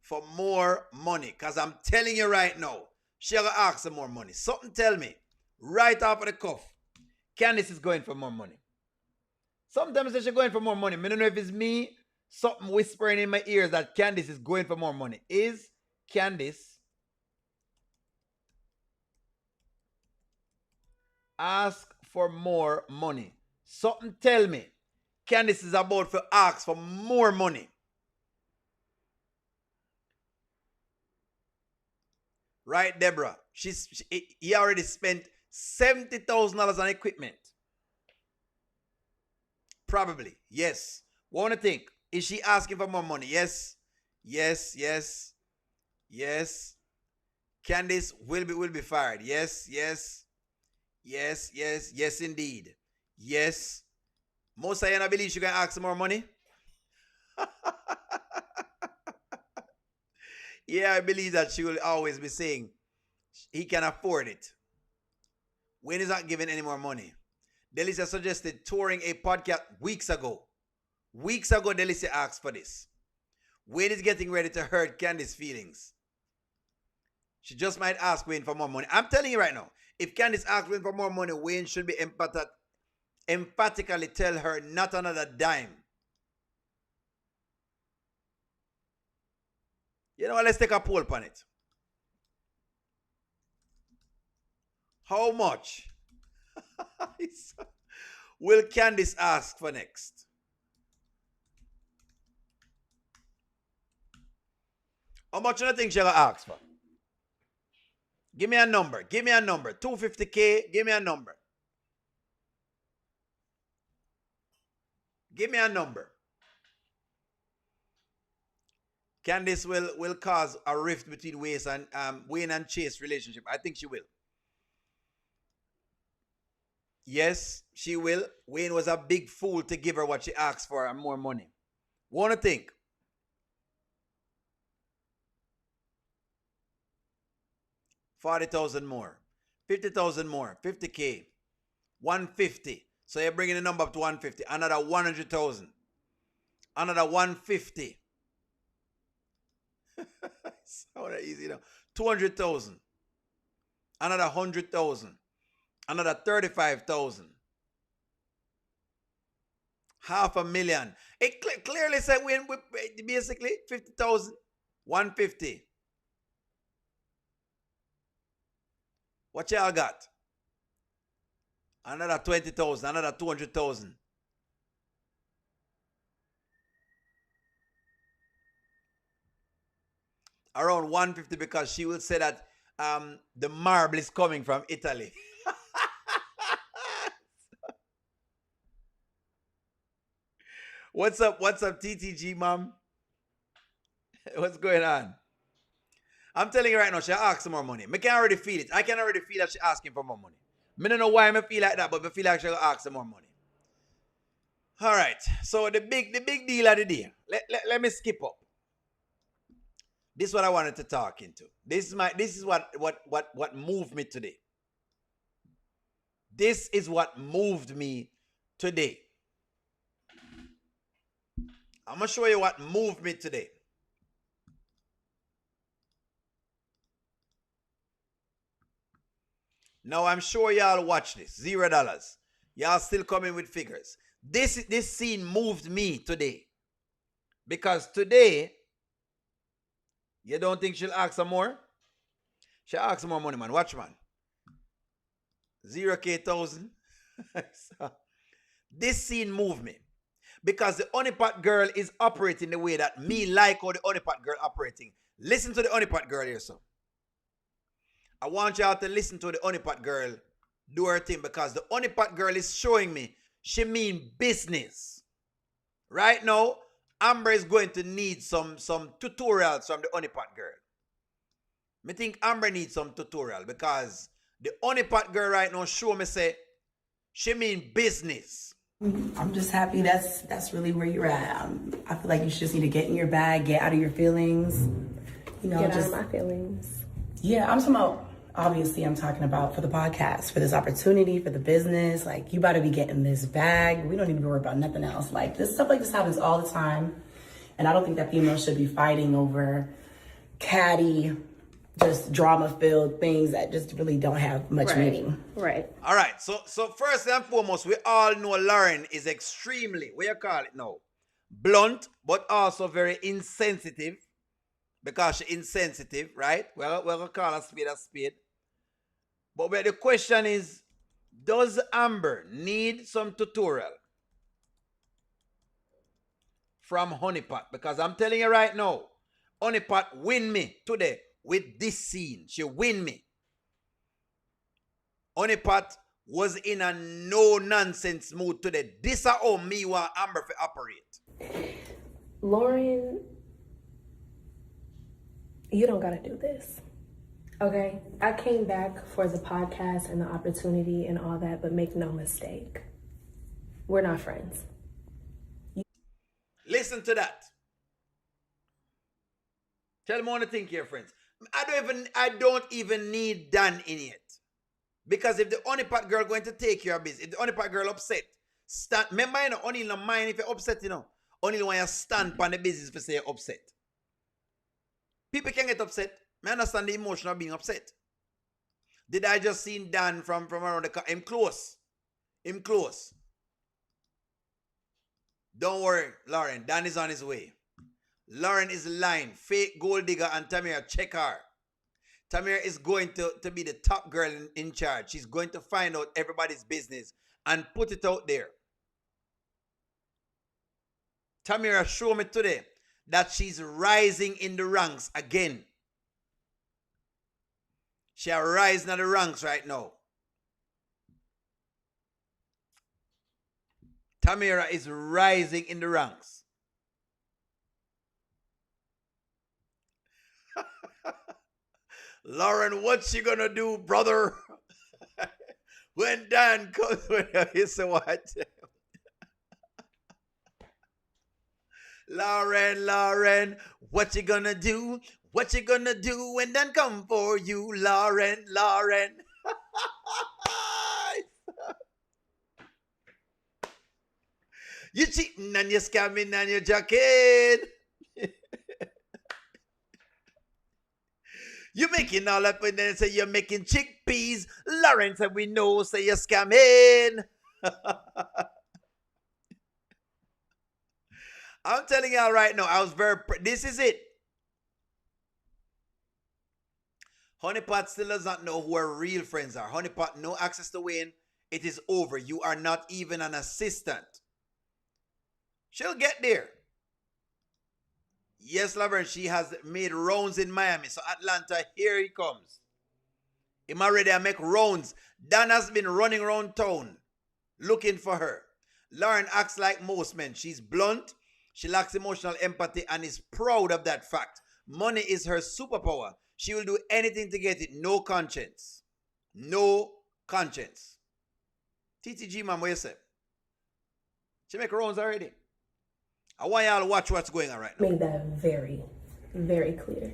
for more money. Because I'm telling you right now, she'll ask for more money. Something tell me, right off of the cuff, Candice is going for more money. Sometimes she's going for more money. I don't know if it's me, something whispering in my ears that Candice is going for more money. Is Candice ask for more money? Something tell me Candice is about to ask for more money. Right, Deborah? He already spent $70,000 on equipment. Probably. Yes. Want to think. Is she asking for more money? Yes. Yes. Yes. Yes. Candice will be fired. Yes. Yes. Yes. Yes. Yes, indeed. Yes. Most I believe she can ask for more money. Yeah, I believe that she will always be saying he can afford it. Wayne is not giving any more money. Delicia suggested touring a podcast weeks ago. Weeks ago, Delicia asked for this. Wayne is getting ready to hurt Candice's feelings. She just might ask Wayne for more money. I'm telling you right now, if Candice asks Wayne for more money, Wayne should be emphatically tell her not another dime. You know what? Let's take a poll on it. How much will Candice ask for next? How much do you think she'll ask for? Give me a number. Give me a number. 250K. Give me a number. Give me a number. Candice will cause a rift between Wayne and Chase relationship. I think she will. Yes, she will. Wayne was a big fool to give her what she asked for and more money. Want to think? $40,000 more, $50,000 more, $50K, $150. So you're bringing the number up to $150. Another $100,000. Another $150. It's not easy now. $200,000. Another $100,000. Another $35,000. $500,000. It clearly said we basically $50,000. $150. What y'all got? Another $20,000. Another $200,000. Around $150 because she will say that the marble is coming from Italy. What's up? What's up, TTG, mom? What's going on? I'm telling you right now, she asks for more money. I can already feel it. I can already feel that she's asking for more money. I don't know why I feel like that, but I feel like she'll ask for more money. All right. So the big deal of the day. Let me skip up. This is what I wanted to talk into. This is what moved me today. This is what moved me today. I'm going to show you what moved me today. Now, I'm sure y'all watch this. $0. Y'all still coming with figures. This scene moved me today. Because today, you don't think she'll ask some more? She'll ask some more money, man. Watch, man. 0K thousand. So, this scene moved me. Because the honeypot girl is operating the way that me like how the honeypot girl operating. Listen to the honeypot girl here, so. I want y'all to listen to the honeypot girl do her thing because the honeypot girl is showing me she mean business. Right now, Amber is going to need some tutorials from the honeypot girl. Me think Amber needs some tutorial because the honeypot girl right now show me say she mean business. I'm just happy that's really where you're at. I feel like you just need to get in your bag, get out of your feelings. You know, Get just out of my feelings. yeah. I'm talking about for the podcast, for this opportunity, for the business. Like you about to be getting this bag. We don't need to worry about nothing else. Like this stuff like this happens all the time, and I don't think that females should be fighting over catty, just drama-filled things that just really don't have much meaning. Right. All right, so first and foremost, we all know Lauren is extremely, what you call it now, blunt, but also very insensitive, because she's insensitive, right? Well, we'll call a spade a spade. But where the question is, does Amber need some tutorial from Honeypot? Because I'm telling you right now, Honeypot win me today with this scene. She win me. Honeypot was in a no-nonsense mood today. This is how me want Amber to operate. Lauren, you don't gotta do this. Okay? I came back for the podcast and the opportunity and all that, but make no mistake. We're not friends. Listen to that. Tell me what you think here, friends. I don't even need Dan in it. Because if the honeypot girl going to take your business, if the honeypot girl upset, remember, you know, only no mind if you're upset, you know. Only when you stand on the business for say you're upset. People can get upset. I understand the emotion of being upset. Did I just see Dan from around the car? Him close. Him close. Don't worry, Lauren. Dan is on his way. Lauren is lying. Fake gold digger and Tamira, check her. Tamira is going to be the top girl in charge. She's going to find out everybody's business and put it out there. Tamira showed me today that she's rising in the ranks again. She is rising in the ranks right now. Tamira is rising in the ranks. Lauren, what's she gonna do, brother? When Dan comes, he said what? Lauren, what you gonna do? What you gonna do when Dan come for you, Lauren? You cheating and you scamming and you jacking. You making all up and then say you're making chickpeas. Lauren said we know, say you're scamming. I'm telling y'all right now, I was this is it. Honeypot still does not know who her real friends are. Honeypot, no access to Wayne. It is over. You are not even an assistant. She'll get there. Yes, Laverne, she has made rounds in Miami. So Atlanta, here he comes. Him already make rounds. Dan has been running around town looking for her. Lauren acts like most men. She's blunt. She lacks emotional empathy and is proud of that fact. Money is her superpower. She will do anything to get it. No conscience. No conscience. TTG, man, what you say? She make rounds already. I want y'all to watch what's going on right now. Made that very, very clear.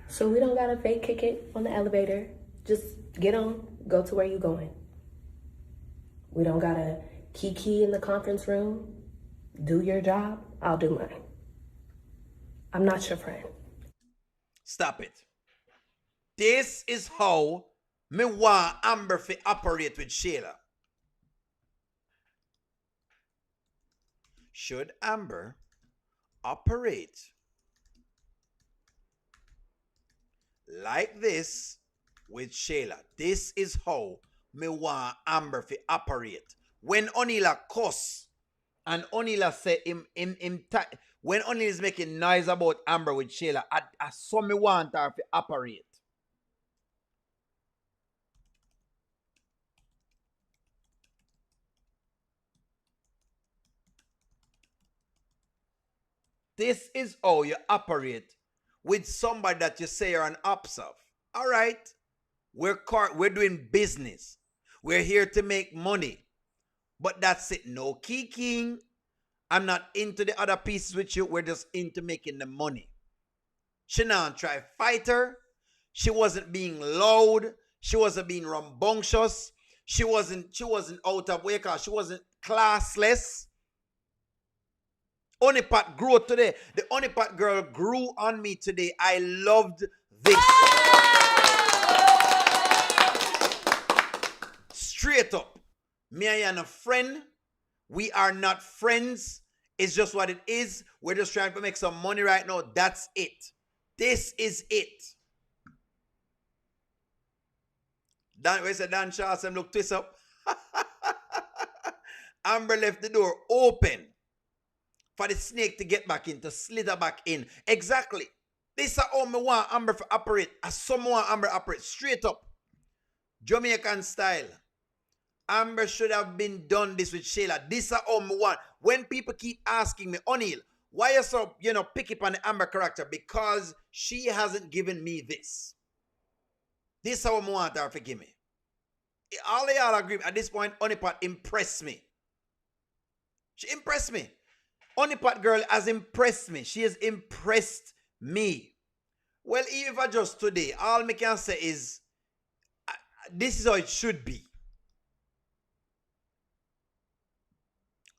So we don't gotta fake kick it on the elevator. Just get on, go to where you going. We don't gotta kiki in the conference room. Do your job, I'll do mine. I'm not your friend. Stop it. This is how me want Amber to operate with Shayla. Should Amber operate like this with Shayla? This is how me want Amber to operate. When Onila cuss and Onila say when Onila is making noise about Amber with Shayla, I saw me want her to operate. This is how you operate with somebody that you say you're an ops of. All right. We're doing business. We're here to make money. But that's it. No kicking. I'm not into the other pieces with you. We're just into making the money. She not try fight her. She wasn't being loud. She wasn't being rambunctious. She wasn't out of wake. She wasn't classless. Honeypot grew today. The Honeypot girl grew on me today. I loved this. Straight up. Me and a friend. We are not friends. It's just what it is. We're just trying to make some money right now. That's it. This is it. Dan, where's the Dan Shaw? Some look twist up. Amber left the door open for the snake to get back in, to slither back in. Exactly. This is how me want Amber to operate. As someone Amber operate straight up. Jamaican style. Amber should have been done this with Shayla. This is how me want. When people keep asking me, O'Neal, why you so, pick up on the Amber character? Because she hasn't given me this. This is how I want her to give me. All of y'all agree. At this point, Honeypot impressed me. She impressed me. Honeypot girl has impressed me. She has impressed me. Well, even if I just today, all me can say is, this is how it should be.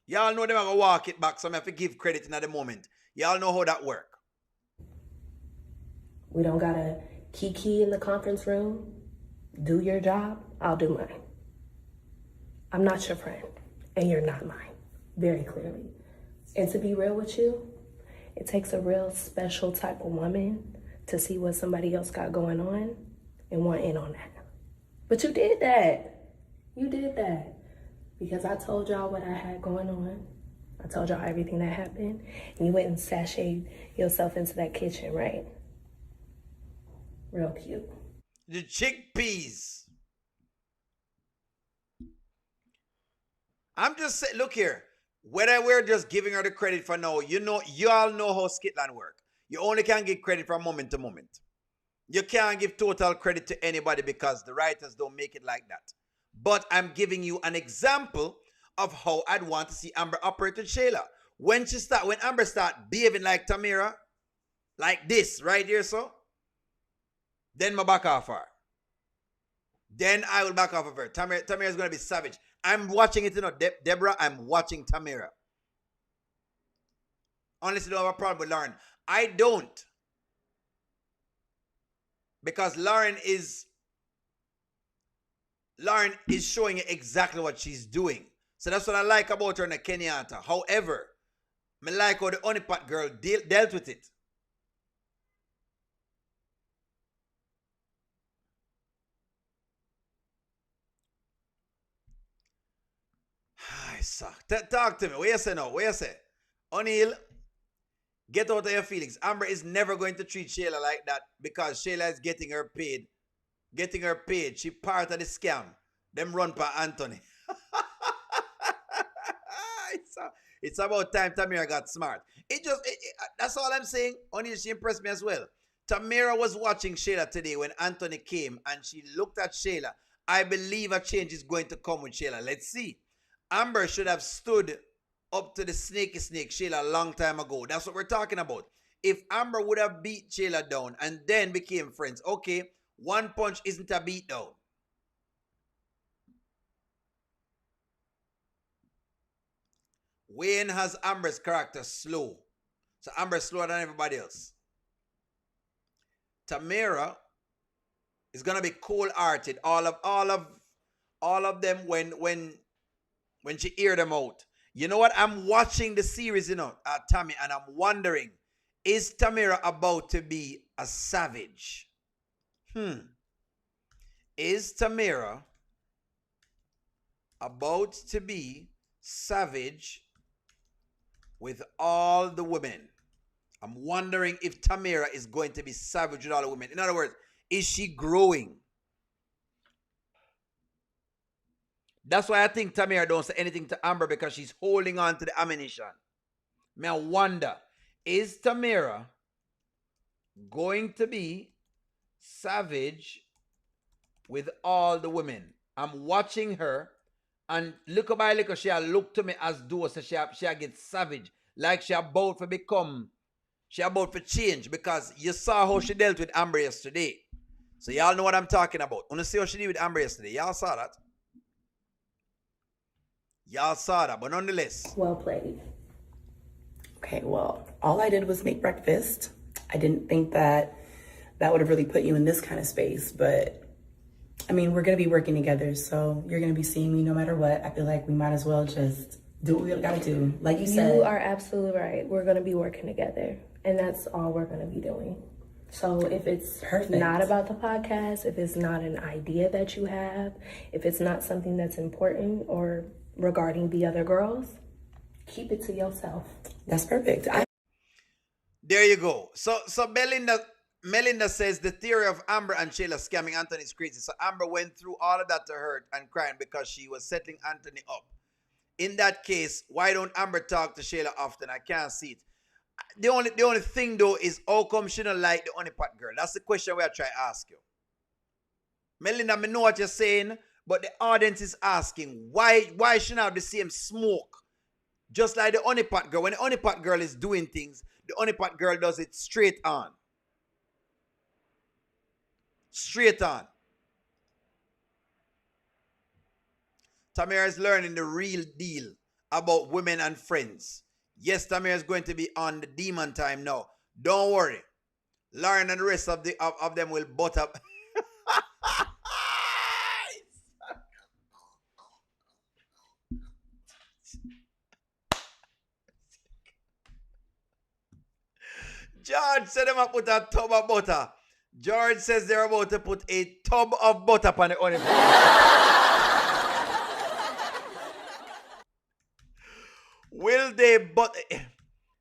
Y'all know them are going to walk it back, so I have to give credit in at the moment. Y'all know how that work. We don't got a kiki in the conference room. Do your job, I'll do mine. I'm not your friend, and you're not mine, very clearly. And to be real with you, it takes a real special type of woman to see what somebody else got going on and want in on that. But you did that. You did that. Because I told y'all what I had going on. I told y'all everything that happened. And you went and sashayed yourself into that kitchen, right? Real cute. The chickpeas. I'm just saying, look here. Whether we're just giving her the credit for now, you all know how Skitland work. You only can give credit from moment to moment. You can't give total credit to anybody because the writers don't make it like that. But I'm giving you an example of how I'd want to see Amber operate with Shayla. When Amber start behaving like Tamira, like this right here, so, then my back off her. Then I will back off of her. Tamira is going to be savage. I'm watching it, Deborah, I'm watching Tamira. Honestly, don't have a problem with Lauren. I don't. Because Lauren is showing you exactly what she's doing. So that's what I like about her in the Kenyatta. However, I like how the Honeypot girl dealt with it. I suck. Talk to me. What you say now? What you say? O'Neal, get out of your feelings. Amber is never going to treat Shayla like that because Shayla is getting her paid. She part of the scam. Them run by Anthony. It's about time Tamira got smart. That's all I'm saying. Only she impressed me as well. Tamira was watching Shayla today when Anthony came and she looked at Shayla. I believe a change is going to come with Shayla. Let's see. Amber should have stood up to the snake Shayla a long time ago. That's what we're talking about. If Amber would have beat Shayla down and then became friends, okay, one punch isn't a beat down. Wayne has Amber's character slow. So Amber's slower than everybody else. Tamira is gonna be cold-hearted. All of them when she hear them out. You know what? I'm watching the series, Tammy, and I'm wondering, is Tamira about to be a savage? Is Tamira about to be savage with all the women? I'm wondering if Tamira is going to be savage with all the women. In other words, is she growing? That's why I think Tamira don't say anything to Amber because she's holding on to the ammunition. May I wonder, is Tamira going to be savage with all the women. I'm watching her, and little by little, she look to me as though so she get savage, like she about to become, she about to change, because you saw how she dealt with Amber yesterday. So y'all know what I'm talking about. Wanna see how she did with Amber yesterday? Y'all saw that. Y'all saw that, but nonetheless. Well played. Okay, well, all I did was make breakfast. I didn't think that would have really put you in this kind of space, but I mean, we're gonna be working together, so you're gonna be seeing me no matter what. I feel like we might as well just do what we gotta do. Like you said. You are absolutely right. We're gonna be working together, and that's all we're gonna be doing. So if it's not about the podcast, if it's not an idea that you have, if it's not something that's important or regarding the other girls, keep it to yourself. That's perfect. There you go. So Melinda says the theory of Amber and Shayla scamming Anthony is crazy. So Amber went through all of that to hurt and crying because she was setting Anthony up. In that case, why don't Amber talk to Shayla often? I can't see it. The only thing though is how come she don't like the honeypot girl? That's the question we are trying to ask you. Melinda, I know what you're saying, but the audience is asking why she not have the same smoke? Just like the honeypot girl. When the honeypot girl is doing things, the honeypot girl does it straight on. Straight on. Tamara is learning the real deal about women and friends. Yes, Tamara is going to be on the demon time now. Don't worry. Lauren and the rest of them will butt up. George said them up put a tub of butter. George says they're about to put a tub of butter upon the honey pot. Will they but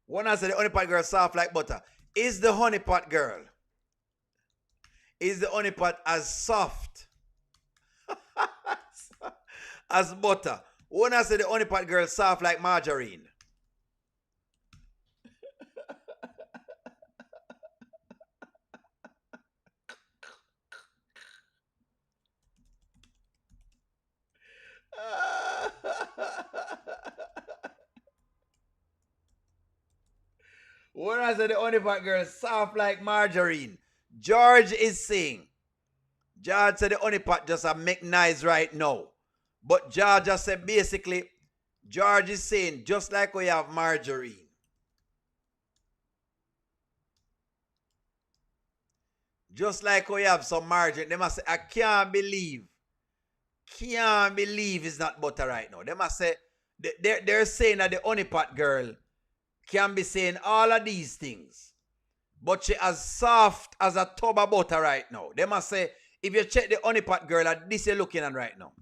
one answer the honey pot girl soft like butter. Is the honey pot girl? Is the honey pot as soft as butter? One answer the honey pot girl soft like margarine. Whereas the honey pot girl soft like margarine. George is saying, George said the honey pot just a make nice right now. But George just said basically, George is saying just like we have margarine. Just like we have some margarine. They must say, I can't believe it's not butter right now. They must say, they're saying that the honey pot girl can be saying all of these things, but she as soft as a tub of butter right now. They must say, if you check the honey pot girl, at this you're looking at right now.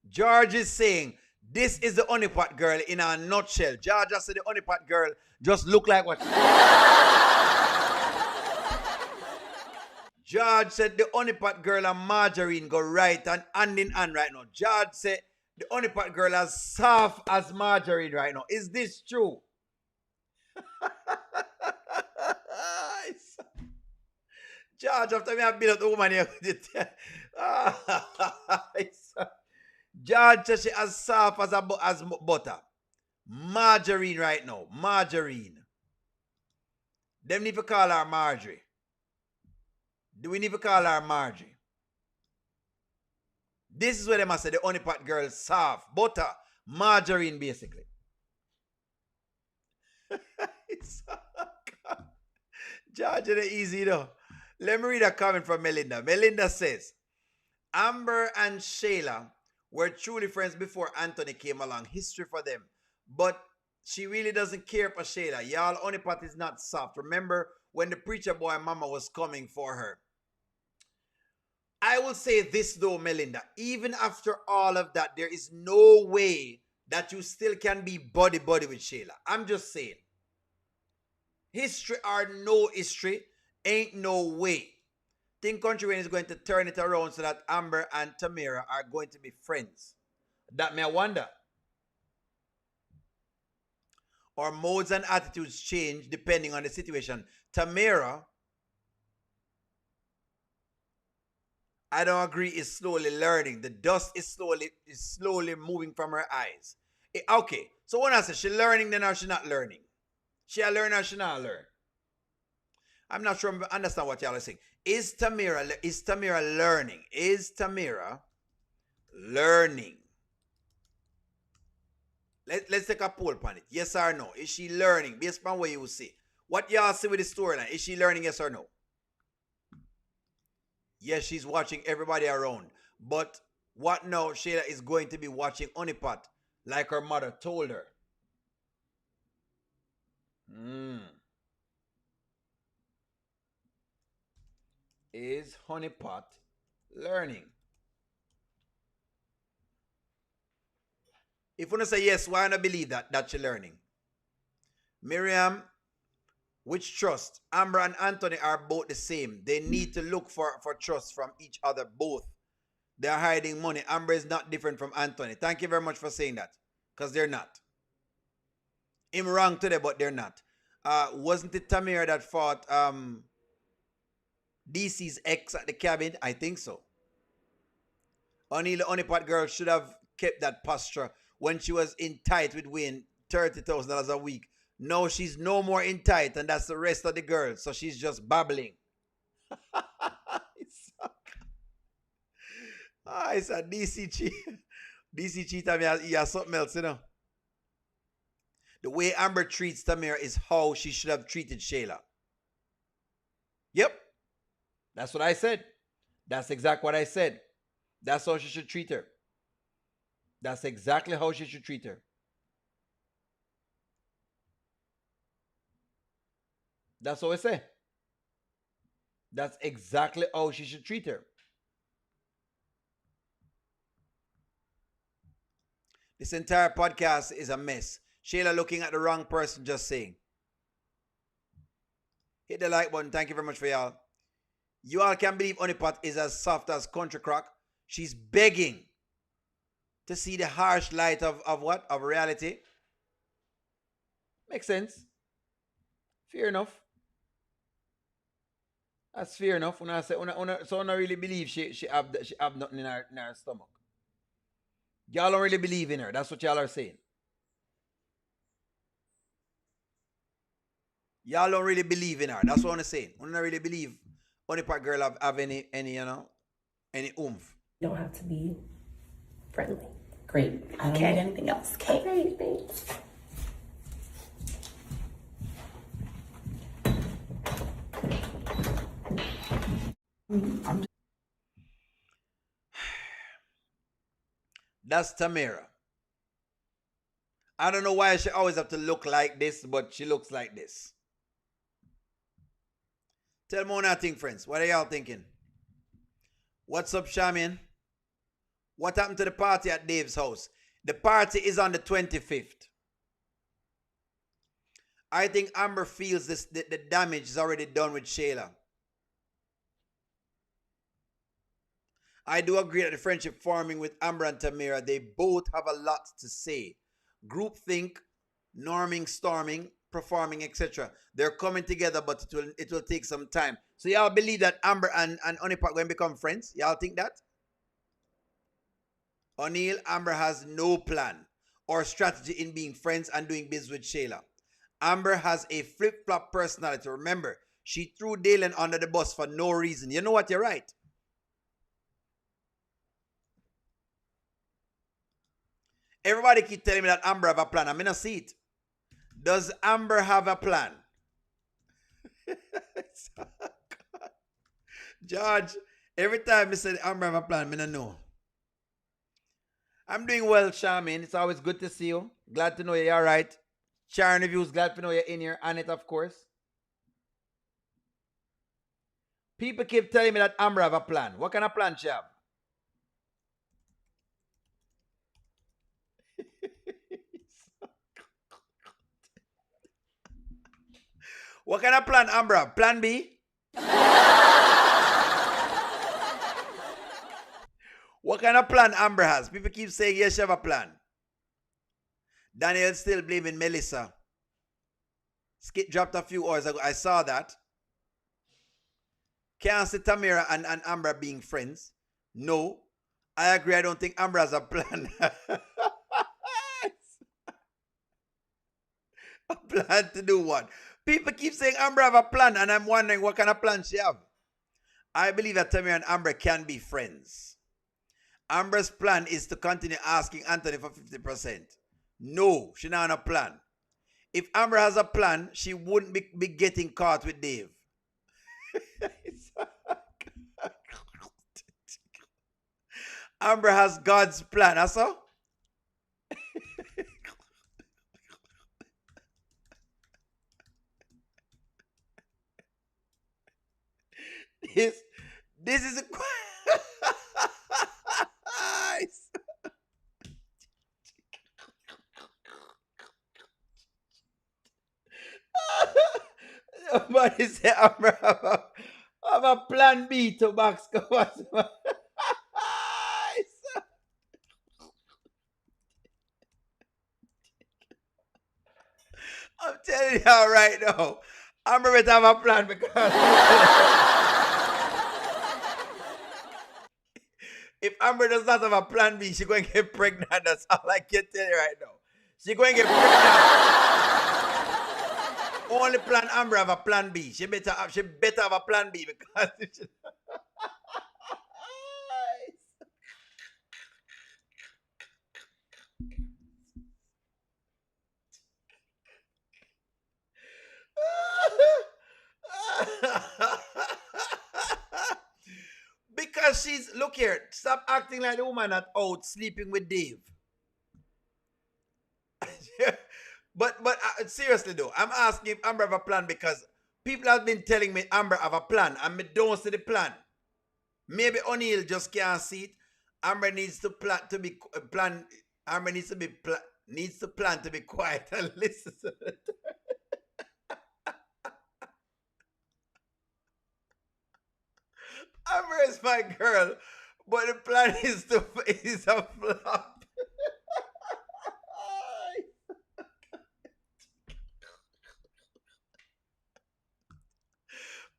George is saying, this is the honey pot girl in a nutshell. George just said the honey pot girl just look like what? George said the honey pot girl and margarine go right and hand in hand right now. George said the honey pot girl as soft as margarine right now. Is this true? George, after me I build up the woman here. George says she as soft as butter. Margarine right now. Margarine. Them need to call her Marjorie. Do we need to call her Marjorie? This is what they must say, the honey pot girl soft. Butter. Margarine, basically. George, it's easy though. Let me read a comment from Melinda. Melinda says, Amber and Shayla were truly friends before Anthony came along. History for them. But she really doesn't care for Shayla. Y'all, honey pot is not soft. Remember when the preacher boy mama was coming for her? I will say this though, Melinda. Even after all of that, there is no way that you still can be buddy-buddy with Shayla. I'm just saying. History or no history, ain't no way. Think Kountry Wayne is going to turn it around so that Amber and Tamara are going to be friends. That may I wonder. Our modes and attitudes change depending on the situation. Tamara, I don't agree, is slowly learning. The dust is slowly moving from her eyes. Okay, so when I say she learning, then or she not learning? She a learn or she not learn? I'm not sure I understand what y'all are saying. Is Tamara learning? Is Tamara learning? Let's take a poll on it. Yes or no? Is she learning? Based on what you see. What y'all see with the storyline? Is she learning, yes or no? Yes, she's watching everybody around. But what now? Shayla is going to be watching Honeypot like her mother told her. Is Honeypot learning? If you want to say yes, why not believe that she's learning? Miriam, which trust? Amber and Anthony are both the same. They need to look for trust from each other both. They are hiding money. Amber is not different from Anthony. Thank you very much for saying that. Because they're not. I'm wrong today, but they're not. Wasn't it Tamir that fought DC's ex at the cabin? I think so. Only the Honeypot girl should have kept that posture when she was in tight with Wayne, $30,000 a week. No, she's no more in tight, and that's the rest of the girls. So she's just babbling. It's a DC cheat. DC cheat, I mean, he has something else, you know. The way Amber treats Tamir is how she should have treated Shayla. Yep. That's what I said. That's exactly what I said. That's how she should treat her. That's exactly how she should treat her. That's what I say. That's exactly how she should treat her. This entire podcast is a mess. Shayla looking at the wrong person, just saying. Hit the like button. Thank you very much for y'all. You all can believe Honeypot is as soft as country crock. She's begging to see the harsh light of what? Of reality. Makes sense. Fair enough. That's fair enough. When I say, so I don't really believe she have nothing in her stomach. Y'all don't really believe in her. That's what y'all are saying. Y'all don't really believe in her. That's what I'm saying. I don't really believe Honeypot girl have any any oomph. You don't have to be friendly. Great. I don't need anything else. Okay. Great, thanks. That's Tamara. I don't know why she always have to look like this, but she looks like this. Tell me what I think, friends. What are y'all thinking? What's up, Shaman? What happened to the party at Dave's house? The party is on the 25th. I think Amber feels the damage is already done with Shayla. I do agree that the friendship forming with Amber and Tamara, they both have a lot to say. Groupthink, norming, storming, performing, etc. They're coming together, but it will take some time. So y'all believe that Amber and Honeypot going to become friends? Y'all think that? O'Neal, Amber has no plan or strategy in being friends and doing business with Shayla. Amber has a flip-flop personality. Remember, she threw Dalen under the bus for no reason. You know what? You're right. Everybody keep telling me that Amber have a plan. I'm going to see it. Does Amber have a plan? George, every time I say Amber have a plan, I don't know. I'm doing well, Charmaine. It's always good to see you. Glad to know you're all right. Sharon Reviews, glad to know you're in here. Annette, of course. People keep telling me that Amber have a plan. What kind of plan she have? What kind of plan, Amber have? Plan B? What kind of plan Amber has? People keep saying, yes, she have a plan. Daniel still blaming Melissa. Skip dropped a few hours ago. I saw that. Can't see Tamira and Amber being friends. No. I agree. I don't think Amber has a plan. A plan to do what? People keep saying Amber have a plan, and I'm wondering what kind of plan she have. I believe that Tamira and Amber can be friends. Amber's plan is to continue asking Anthony for 50%. No, she not on a plan. If Amber has a plan, she wouldn't be getting caught with Dave. Amber has God's plan, that's all. This is a Somebody say Amber have a plan B to box customer. I'm telling you right now, Amber better have a plan because if Amber does not have a plan B, she's going to get pregnant. That's all I can tell you right now. She's going to get pregnant. Only plan Amber have a plan B. She better have a plan B because because she's, look here, stop acting like the woman that's out sleeping with Dave. but seriously though, I'm asking if Amber have a plan because people have been telling me Amber have a plan and me don't see the plan. Maybe O'Neal just can't see it. Amber needs to plan to be plan. Amber needs to plan to be quiet and listen to it. Amber is my girl, but the plan is a flop.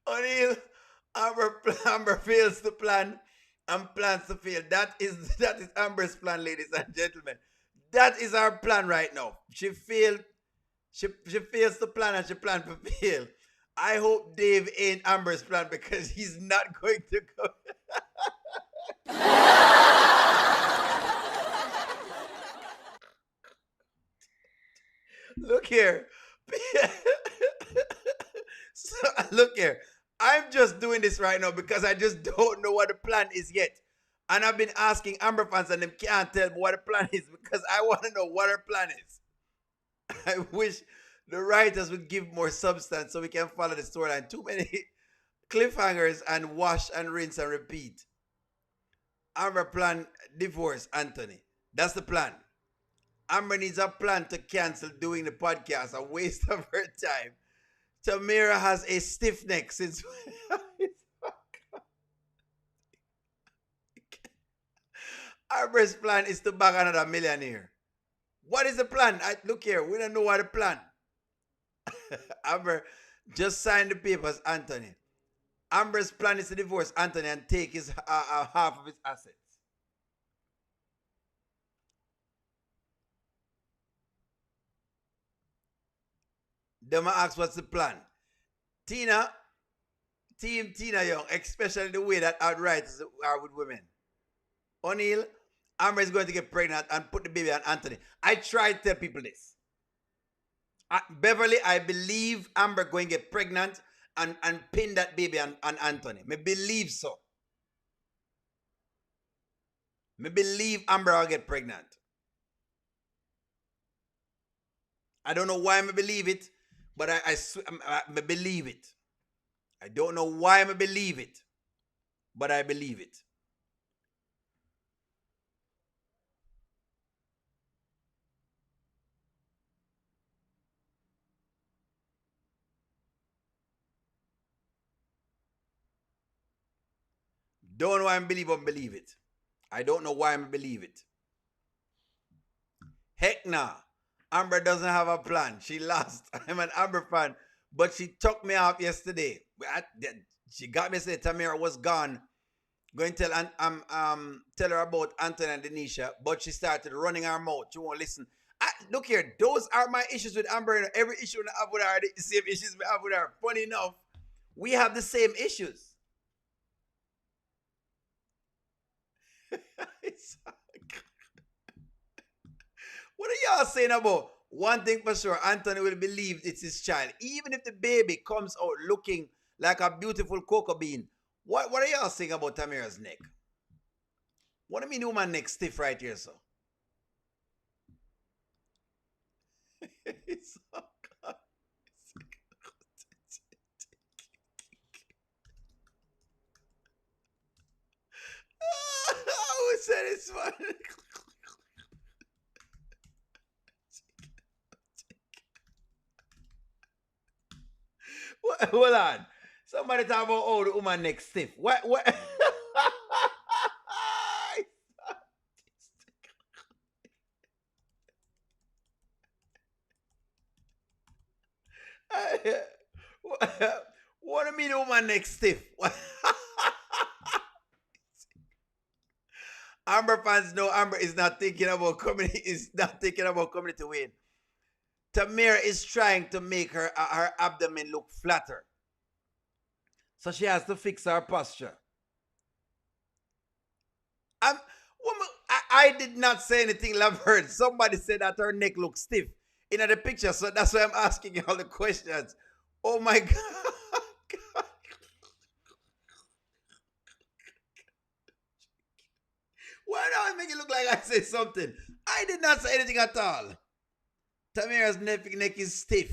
O'Neal, Amber fails to plan and plans to fail. That is Amber's plan, ladies and gentlemen. That is our plan right now. She failed. She fails to plan and she plans to fail. I hope Dave ain't Amber's plan because he's not going to go. Look here. So, look here. I'm just doing this right now because I just don't know what the plan is yet. And I've been asking Amber fans and them can't tell me what the plan is because I want to know what her plan is. I wish the writers would give more substance so we can follow the storyline. Too many cliffhangers and wash and rinse and repeat. Amber plan divorce Anthony. That's the plan. Amber needs a plan to cancel doing the podcast, a waste of her time. Tamira has a stiff neck since Amber's plan is to bag another millionaire. What is the plan? Look here, we don't know what the plan. Amber just signed the papers, Anthony. Amber's plan is to divorce Anthony and take his half of his assets. Them ask what's the plan. Team Tina Young, especially the way that outriders are with women. O'Neal, Amber is going to get pregnant and put the baby on Anthony. I try to tell people this. Beverly, I believe Amber going to get pregnant and pin that baby on Anthony. Me believe so. Me believe Amber will get pregnant. I don't know why I believe it, but I believe it. I don't know why I believe it, but I believe it. Don't know why I believe it. I don't know why I believe it. Heck nah. Amber doesn't have a plan. She lost. I'm an Amber fan, but she took me off yesterday. She got me say Tamira was gone. Going to tell her about Anthony and Denisha, but she started running her mouth. She won't listen. Look here, those are my issues with Amber. Every issue I have with her, the same issues I have with her. Funny enough, we have the same issues. What are y'all saying about? One thing for sure, Anthony will believe it's his child. Even if the baby comes out looking like a beautiful cocoa bean. What are y'all saying about Tamira's neck? What do you mean woman neck stiff right here, sir? It's so good. Who said it's fun? Hold on. Somebody talk about the woman neck stiff. What? What do you mean woman neck stiff? Amber fans know Amber is not thinking about community. Is not thinking about coming to win. Tamira is trying to make her abdomen look flatter, so she has to fix her posture. I did not say anything. I've heard somebody said that her neck looks stiff in the picture, so that's why I'm asking you all the questions. Oh my God. Why do I make it look like I said something? I did not say anything at all. Tamira's neck is stiff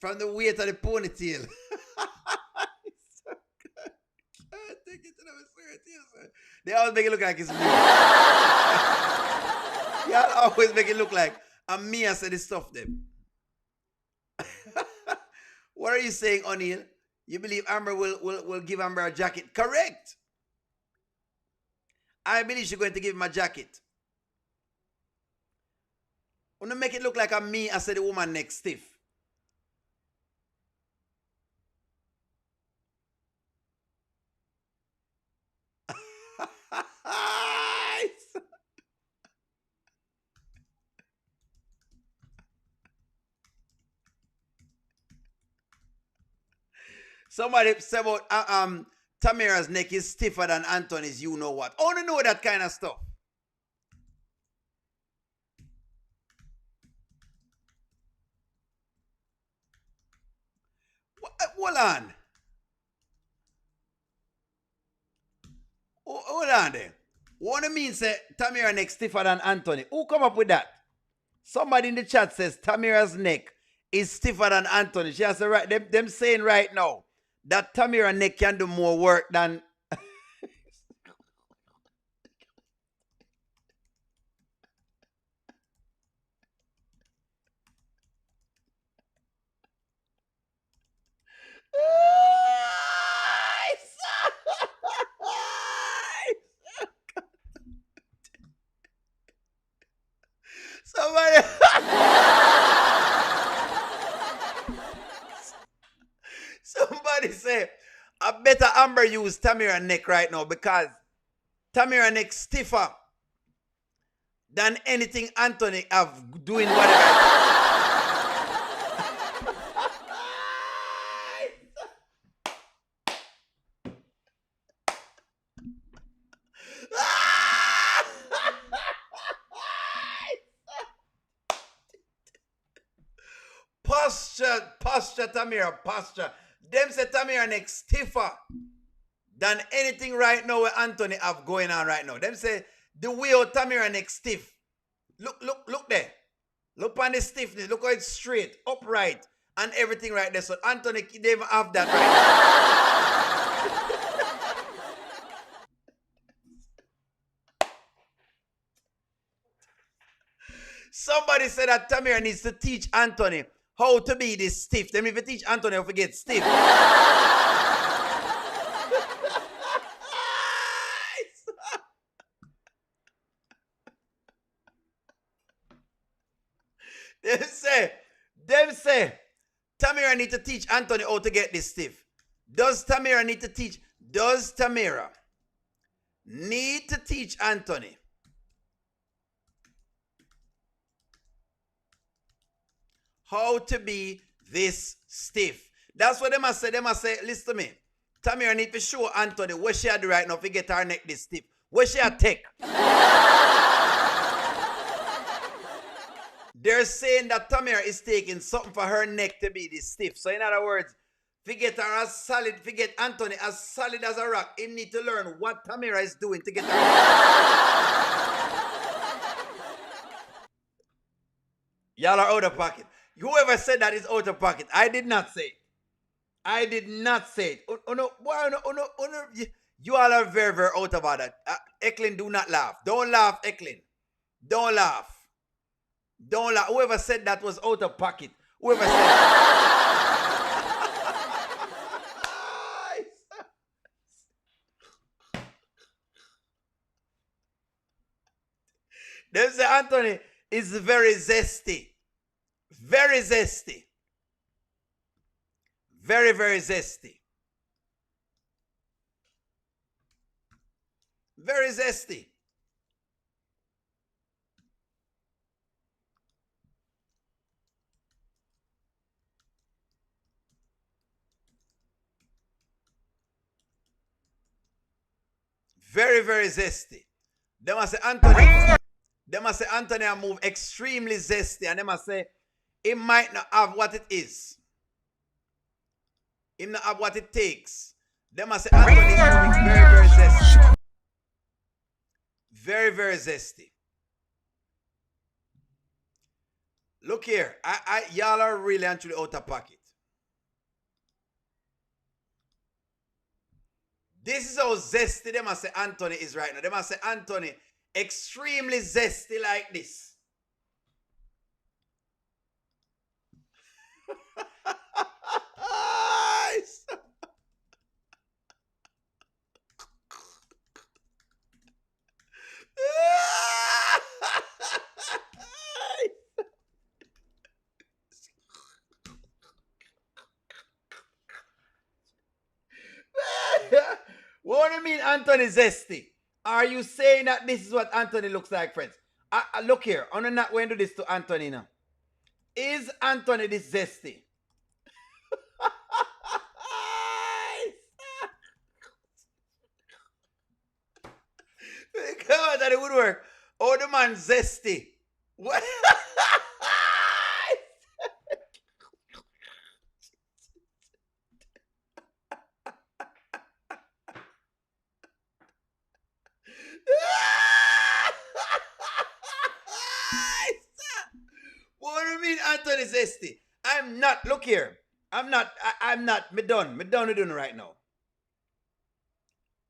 from the weight of the ponytail. They always make it look like it's me. Y'all always make it look like I'm me. I said this stuff them. What are you saying, O'Neal? You believe Amber will give Amber a jacket? Correct. I believe she's going to give him a jacket. I'm going to make it look like I'm me. I said the woman neck stiff. Somebody said about Tamira's neck is stiffer than Anthony's, you know what. I want to know that kind of stuff. Hold on. Hold on there. What do you mean say Tamira's neck stiffer than Anthony? Who come up with that? Somebody in the chat says Tamira's neck is stiffer than Anthony. She has to write them saying right now that Tamira's neck can do more work than somebody. Somebody say, I better Amber use Tamira neck right now because Tamira neck stiffer than anything Anthony have doing whatever. Posture, Tamira, posture. Them say Tamira neck stiffer than anything right now where Anthony have going on right now. Them say the way how Tamira neck stiff. Look there. Look on the stiffness. Look how it's straight, upright, and everything right there. So Anthony, they even have that right now. Somebody said that Tamira needs to teach Anthony how to be this stiff. Then if you teach Anthony how to get stiff. Them say, Tamira need to teach Anthony how to get this stiff. Does Tamira need to teach Anthony how to be this stiff? That's what they must say. They must say, listen to me. Tamira need to show Anthony what she do right now to get her neck this stiff. What she take? They're saying that Tamira is taking something for her neck to be this stiff. So in other words, forget Anthony as solid as a rock. He need to learn what Tamira is doing to get her. Y'all are out of pocket. Whoever said that is out of pocket. I did not say it. You all are very, very out of order. Eklund, do not laugh. Don't laugh, Eklund. Don't laugh. Whoever said that was out of pocket. Whoever said that. They say Anthony is very zesty. Very zesty. Very, very zesty. Very zesty. Very, very zesty. They must say Anthony move extremely zesty, and they must say it might not have what it is. It not have what it takes. They must say Anthony is moving very, very zesty. Very, very zesty. Look here. Y'all are really and truly out of pocket. This is how zesty they must say Anthony is right now. They must say Anthony extremely zesty like this. What do you mean Anthony zesty? Are you saying that this is what Anthony looks like, friends? Look here. I'm not going to do this to Anthony now. Is Anthony this zesty? Come on, that it would work. Oh, the man zesty. What? What do you mean Anthony zesty? I'm not, look here. I'm not, me done doing right now.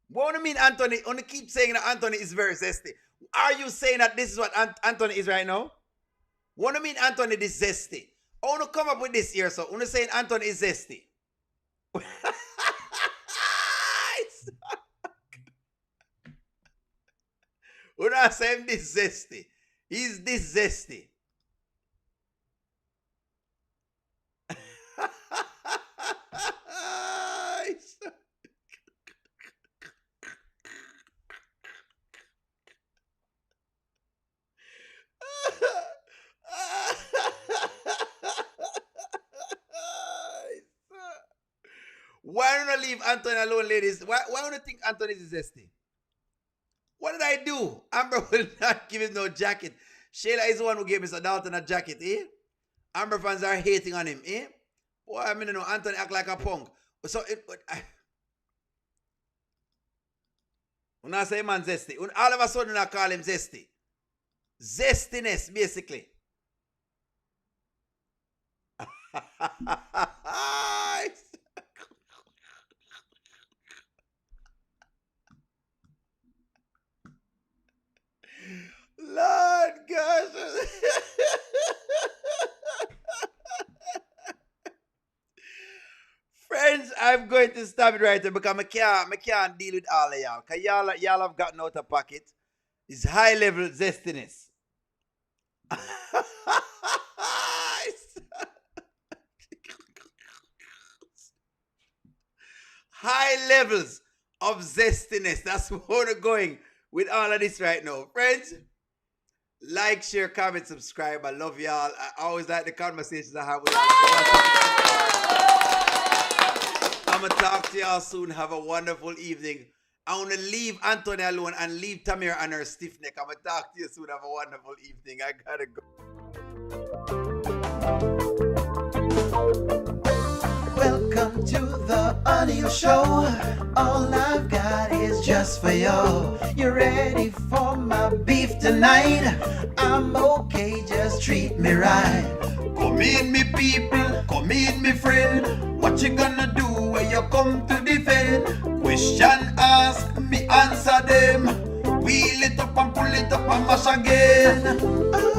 What do you mean Anthony, only keep saying that Anthony is very zesty. Are you saying that this is what Anthony is right now? What do you mean Anthony is zesty? I want to come up with this here, so I want to say Anthony is zesty. We're not saying this zesty. He's this zesty. Why don't I leave Anthony alone, ladies? Why don't I think Anthony is zesty? What did I do? Amber will not give him no jacket. Shayla is the one who gave Mr. Dalton a jacket, eh? Amber fans are hating on him, eh? Boy, I mean, no, Anthony act like a punk. So, when I say man zesty, all of a sudden I call him zesty. Zestiness, basically. Lord gosh. Friends, I'm going to stop it right there because I can't deal with all of y'all. Because y'all have gotten out of pocket. It's high level zestiness. levels of zestiness. That's where we're going with all of this right now. Friends, like, share, comment, subscribe. I love y'all. I always like the conversations I have with y'all. I'm going to talk to y'all soon. Have a wonderful evening. I want to leave Anthony alone and leave Tamir and her stiff neck. I'm going to talk to you soon. Have a wonderful evening. I got to go. Welcome to the audio show. All I've got is just for you. You ready for my beef tonight? I'm okay, just treat me right. Come in, me people, come in, me friend. What you gonna do when you come to defend? Question ask, me answer them. Wheel it up and pull it up and mash again.